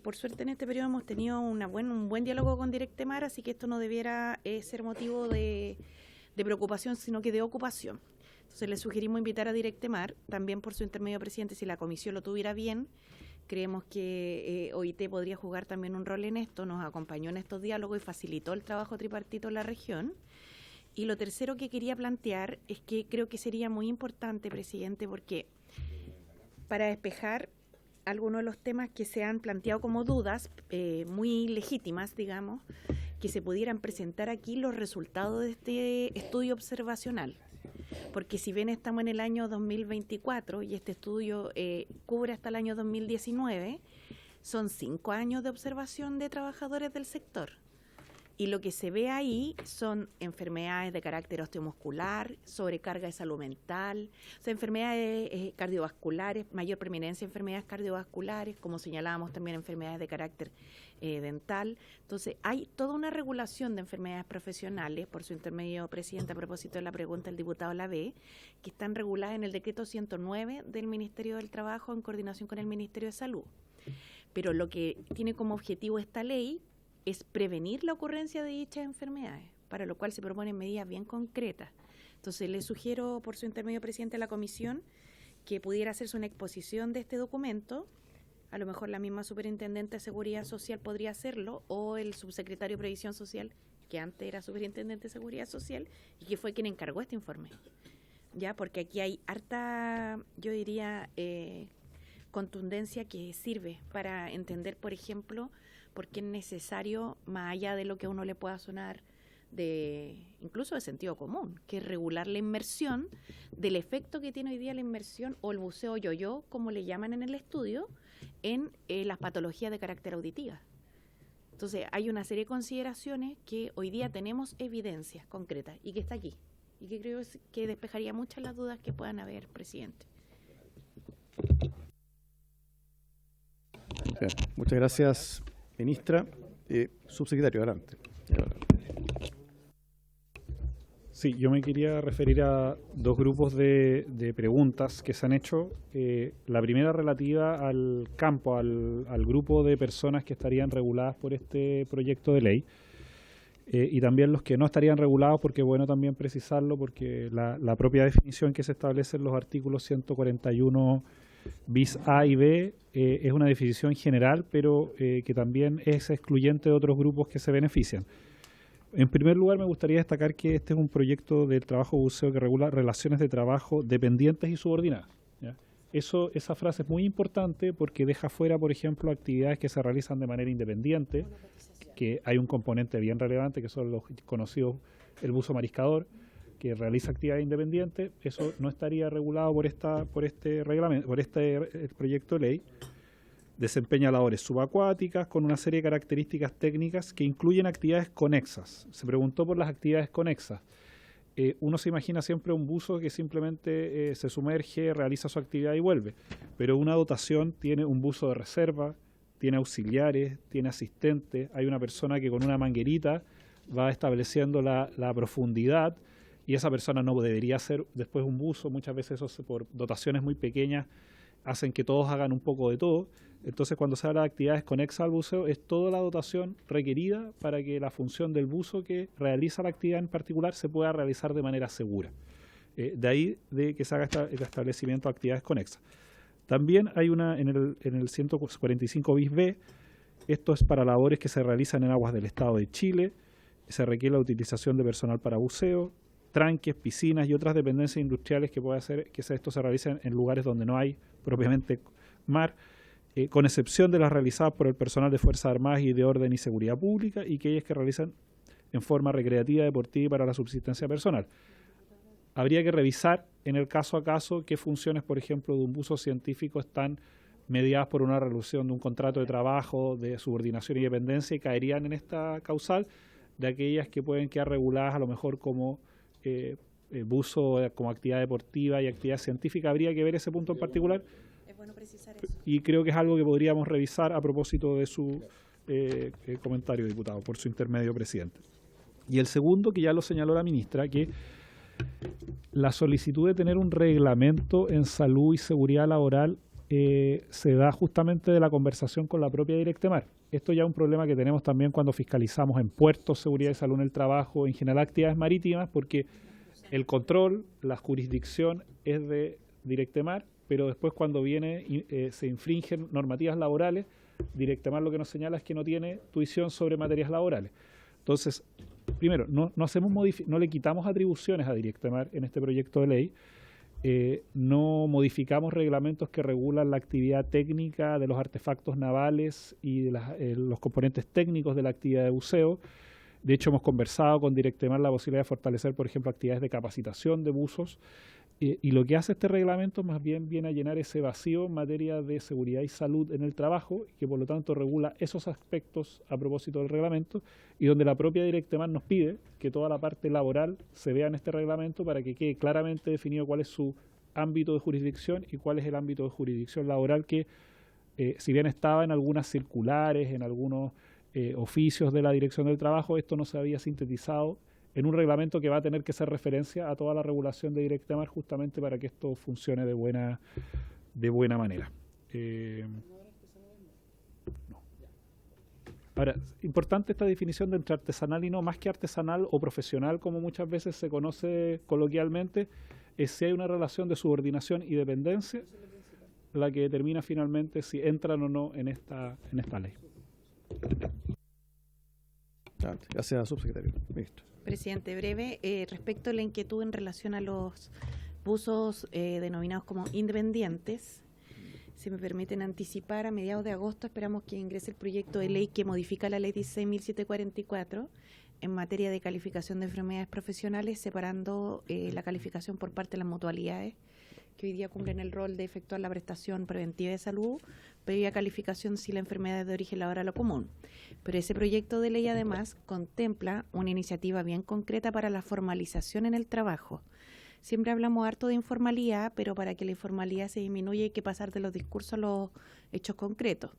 Por suerte en este periodo hemos tenido un buen diálogo con Directemar, así que esto no debiera ser motivo de preocupación, sino que de ocupación. Entonces le sugerimos invitar a Directemar, también por su intermedio presidente, si la comisión lo tuviera bien. Creemos que OIT podría jugar también un rol en esto, nos acompañó en estos diálogos y facilitó el trabajo tripartito en la región. Y lo tercero que quería plantear es que creo que sería muy importante, presidente, porque para despejar algunos de los temas que se han planteado como dudas, muy legítimas, digamos, que se pudieran presentar aquí los resultados de este estudio observacional. Porque si bien estamos en el año 2024 y este estudio cubre hasta el año 2019, son 5 años de observación de trabajadores del sector. Y lo que se ve ahí son enfermedades de carácter osteomuscular, sobrecarga de salud mental, o sea, enfermedades cardiovasculares, mayor preeminencia de enfermedades cardiovasculares, como señalábamos también enfermedades de carácter dental. Entonces, hay toda una regulación de enfermedades profesionales, por su intermedio, presidente, a propósito de la pregunta del diputado Lavé, que están reguladas en el decreto 109 del Ministerio del Trabajo en coordinación con el Ministerio de Salud. Pero lo que tiene como objetivo esta ley es prevenir la ocurrencia de dichas enfermedades, para lo cual se proponen medidas bien concretas. Entonces, le sugiero, por su intermedio, presidente de la comisión, que pudiera hacerse una exposición de este documento. A lo mejor la misma superintendente de Seguridad Social podría hacerlo, o el subsecretario de Previsión Social, que antes era superintendente de Seguridad Social, y que fue quien encargó este informe. Ya, porque aquí hay harta, yo diría, contundencia que sirve para entender, por ejemplo, por qué es necesario, más allá de lo que a uno le pueda sonar incluso de sentido común, que es regular la inmersión, del efecto que tiene hoy día la inmersión o el buceo yo-yo, como le llaman en el estudio, en las patologías de carácter auditiva. Entonces, hay una serie de consideraciones que hoy día tenemos evidencias concretas y que está aquí, y que creo que despejaría muchas las dudas que puedan haber, presidente. Bien, muchas gracias, ministra. Subsecretario, adelante. Sí, yo me quería referir a dos grupos de preguntas que se han hecho. La primera relativa al campo, al grupo de personas que estarían reguladas por este proyecto de ley, y también los que no estarían regulados, porque es bueno también precisarlo, porque la propia definición que se establece en los artículos 141 bis A y B es una definición general, pero que también es excluyente de otros grupos que se benefician. En primer lugar, me gustaría destacar que este es un proyecto del trabajo buceo que regula relaciones de trabajo dependientes y subordinadas, ¿ya? Esa frase es muy importante porque deja fuera, por ejemplo, actividades que se realizan de manera independiente, que hay un componente bien relevante que son los conocidos, el buzo mariscador, que realiza actividades independientes. Eso no estaría regulado por este reglamento, por este proyecto de ley. Desempeña labores subacuáticas con una serie de características técnicas que incluyen actividades conexas. Se preguntó por las actividades conexas. Uno se imagina siempre un buzo que simplemente se sumerge, realiza su actividad y vuelve. Pero una dotación tiene un buzo de reserva, tiene auxiliares, tiene asistentes. Hay una persona que con una manguerita va estableciendo la profundidad, y esa persona no debería hacer después un buzo. Muchas veces eso, por dotaciones muy pequeñas, hacen que todos hagan un poco de todo. Entonces, cuando se habla de actividades conexas al buceo, es toda la dotación requerida para que la función del buzo que realiza la actividad en particular se pueda realizar de manera segura. De ahí de que se haga el establecimiento de actividades conexas. También hay una en el 145 bis B, esto es para labores que se realizan en aguas del Estado de Chile, se requiere la utilización de personal para buceo, tranques, piscinas y otras dependencias industriales que puede hacer que esto se realice en lugares donde no hay propiamente mar, con excepción de las realizadas por el personal de Fuerzas Armadas y de Orden y Seguridad Pública y aquellas que realizan en forma recreativa, deportiva y para la subsistencia personal. Habría que revisar en el caso a caso qué funciones, por ejemplo, de un buzo científico están mediadas por una resolución de un contrato de trabajo, de subordinación y dependencia y caerían en esta causal, de aquellas que pueden quedar reguladas a lo mejor como buzo como actividad deportiva y actividad científica. Habría que ver ese punto en particular. Es bueno precisar eso. Y creo que es algo que podríamos revisar a propósito de su comentario, diputado, por su intermedio, presidente. Y el segundo, que ya lo señaló la ministra, que la solicitud de tener un reglamento en salud y seguridad laboral se da justamente de la conversación con la propia Directemar. Esto ya es un problema que tenemos también cuando fiscalizamos en puertos, seguridad y salud en el trabajo, en general actividades marítimas, porque el control, la jurisdicción es de Directemar, pero después cuando se infringen normativas laborales, Directemar lo que nos señala es que no tiene tuición sobre materias laborales. Entonces, primero, no le quitamos atribuciones a Directemar en este proyecto de ley, no modificamos reglamentos que regulan la actividad técnica de los artefactos navales y de los componentes técnicos de la actividad de buceo. De hecho, hemos conversado con Directemar la posibilidad de fortalecer, por ejemplo, actividades de capacitación de buzos. Y lo que hace este reglamento más bien viene a llenar ese vacío en materia de seguridad y salud en el trabajo, y que por lo tanto regula esos aspectos a propósito del reglamento, y donde la propia Directemar nos pide que toda la parte laboral se vea en este reglamento para que quede claramente definido cuál es su ámbito de jurisdicción y cuál es el ámbito de jurisdicción laboral que, si bien estaba en algunas circulares, en algunos oficios de la Dirección del Trabajo, esto no se había sintetizado en un reglamento que va a tener que hacer referencia a toda la regulación de Directemar justamente para que esto funcione de buena manera. No. Ahora, importante esta definición de entre artesanal y no, más que artesanal o profesional, como muchas veces se conoce coloquialmente, es si hay una relación de subordinación y dependencia la que determina finalmente si entran o no en esta ley. Gracias, subsecretario. Ministro. Presidente, breve, respecto a la inquietud en relación a los buzos denominados como independientes, si me permiten anticipar, a mediados de agosto esperamos que ingrese el proyecto de ley que modifica la ley 16.744 en materia de calificación de enfermedades profesionales, separando la calificación por parte de las mutualidades, que hoy día cumplen el rol de efectuar la prestación preventiva de salud, previa calificación si la enfermedad es de origen laboral o común. Pero ese proyecto de ley además contempla una iniciativa bien concreta para la formalización en el trabajo. Siempre hablamos harto de informalidad, pero para que la informalidad se disminuya hay que pasar de los discursos a los hechos concretos.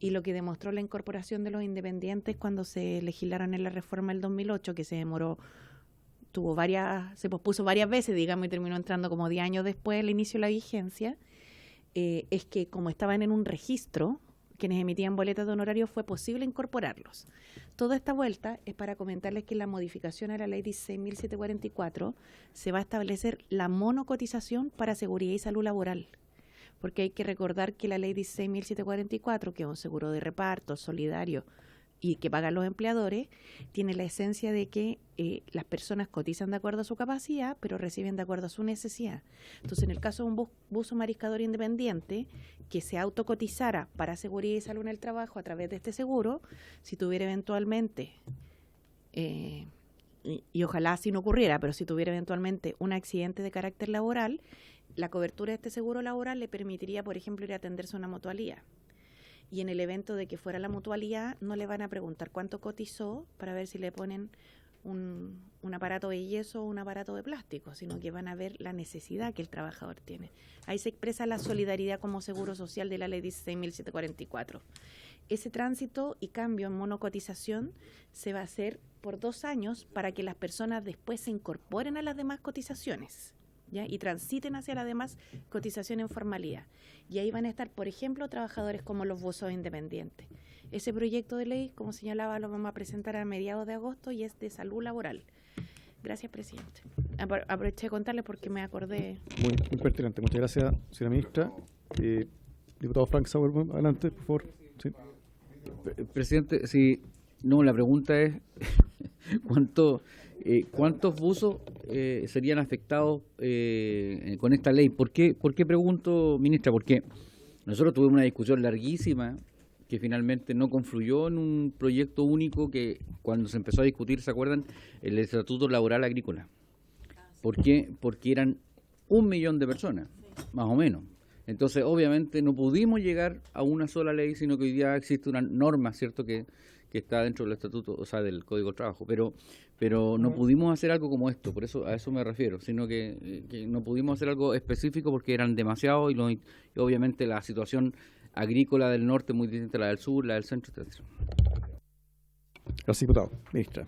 Y lo que demostró la incorporación de los independientes cuando se legislaron en la reforma del 2008, que se demoró, se pospuso varias veces, digamos, y terminó entrando como 10 años después del inicio de la vigencia, es que como estaban en un registro, quienes emitían boletas de honorario, fue posible incorporarlos. Toda esta vuelta es para comentarles que en la modificación a la ley 16.744 se va a establecer la monocotización para seguridad y salud laboral, porque hay que recordar que la ley 16.744, que es un seguro de reparto solidario y que pagan los empleadores, tiene la esencia de que las personas cotizan de acuerdo a su capacidad, pero reciben de acuerdo a su necesidad. Entonces, en el caso de un buzo mariscador independiente que se autocotizara para seguridad y salud en el trabajo a través de este seguro, si tuviera eventualmente, y ojalá así no ocurriera, pero si tuviera eventualmente un accidente de carácter laboral, la cobertura de este seguro laboral le permitiría, por ejemplo, ir a atenderse a una mutualidad. Y en el evento de que fuera la mutualidad, no le van a preguntar cuánto cotizó para ver si le ponen un aparato de yeso o un aparato de plástico, sino que van a ver la necesidad que el trabajador tiene. Ahí se expresa la solidaridad como seguro social de la ley 16.744. Ese tránsito y cambio en monocotización se va a hacer por 2 años para que las personas después se incorporen a las demás cotizaciones, ¿ya? Y transiten hacia la demás cotización en formalidad. Y ahí van a estar, por ejemplo, trabajadores como los buzos independientes. Ese proyecto de ley, como señalaba, lo vamos a presentar a mediados de agosto y es de salud laboral. Gracias, presidente. Aproveché de contarle porque me acordé. Muy pertinente. Muchas gracias, señora ministra. Diputado Frank Sauerman, adelante, por favor. Sí. Presidente, sí, no, la pregunta es ¿cuántos buzos serían afectados con esta ley? ¿Por qué pregunto, ministra? Porque nosotros tuvimos una discusión larguísima que finalmente no confluyó en un proyecto único que cuando se empezó a discutir, ¿se acuerdan? El Estatuto Laboral Agrícola. ¿Por qué? Porque eran 1 millón de personas, más o menos. Entonces, obviamente, no pudimos llegar a una sola ley, sino que hoy día existe una norma, ¿cierto?, que está dentro del estatuto, o sea, del Código de Trabajo, pero no pudimos hacer algo como esto, por eso a eso me refiero, sino que no pudimos hacer algo específico porque eran demasiados y obviamente la situación agrícola del norte es muy distinta a la del sur, la del centro, etc. Gracias, diputado. Ministra.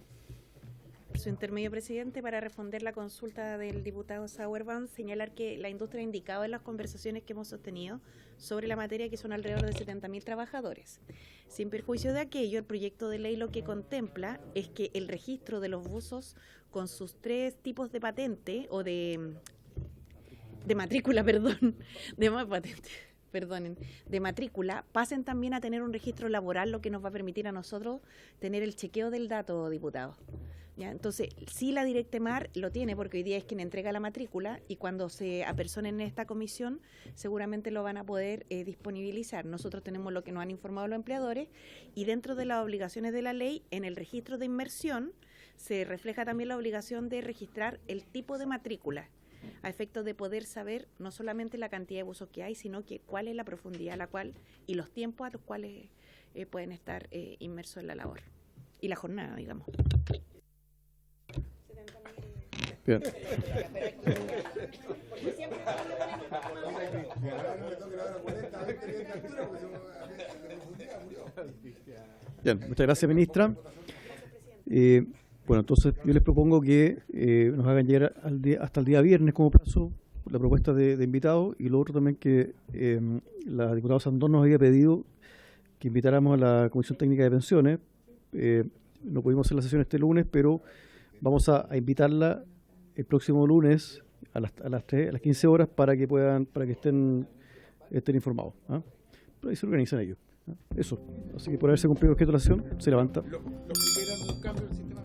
Su intermedio, presidente, para responder la consulta del diputado Sauerman, señalar que la industria ha indicado en las conversaciones que hemos sostenido sobre la materia que son alrededor de 70.000 trabajadores. Sin perjuicio de aquello, el proyecto de ley lo que contempla es que el registro de los buzos con sus 3 tipos de patente o de matrícula, de matrícula, pasen también a tener un registro laboral, lo que nos va a permitir a nosotros tener el chequeo del dato, diputado. ¿Ya? Entonces, sí, la Directemar lo tiene porque hoy día es quien entrega la matrícula y cuando se apersonen en esta comisión seguramente lo van a poder disponibilizar. Nosotros tenemos lo que nos han informado los empleadores y dentro de las obligaciones de la ley, en el registro de inmersión se refleja también la obligación de registrar el tipo de matrícula a efectos de poder saber no solamente la cantidad de buzos que hay, sino que cuál es la profundidad a la cual y los tiempos a los cuales pueden estar inmersos en la labor y la jornada, digamos. Bien. Bien, muchas gracias, ministra. Bueno, entonces yo les propongo que nos hagan llegar hasta el día viernes como plazo la propuesta de invitados y lo otro también que la diputada Sandón nos había pedido que invitáramos a la Comisión Técnica de Pensiones. No pudimos hacer la sesión este lunes, pero vamos a invitarla el próximo lunes a las 15 horas para que estén informados. ¿Ah? Pero ahí se organizan ellos. ¿Ah? Eso. Así que por haberse cumplido el objeto de la sesión, se levanta. Los que quieran un cambio del sistema.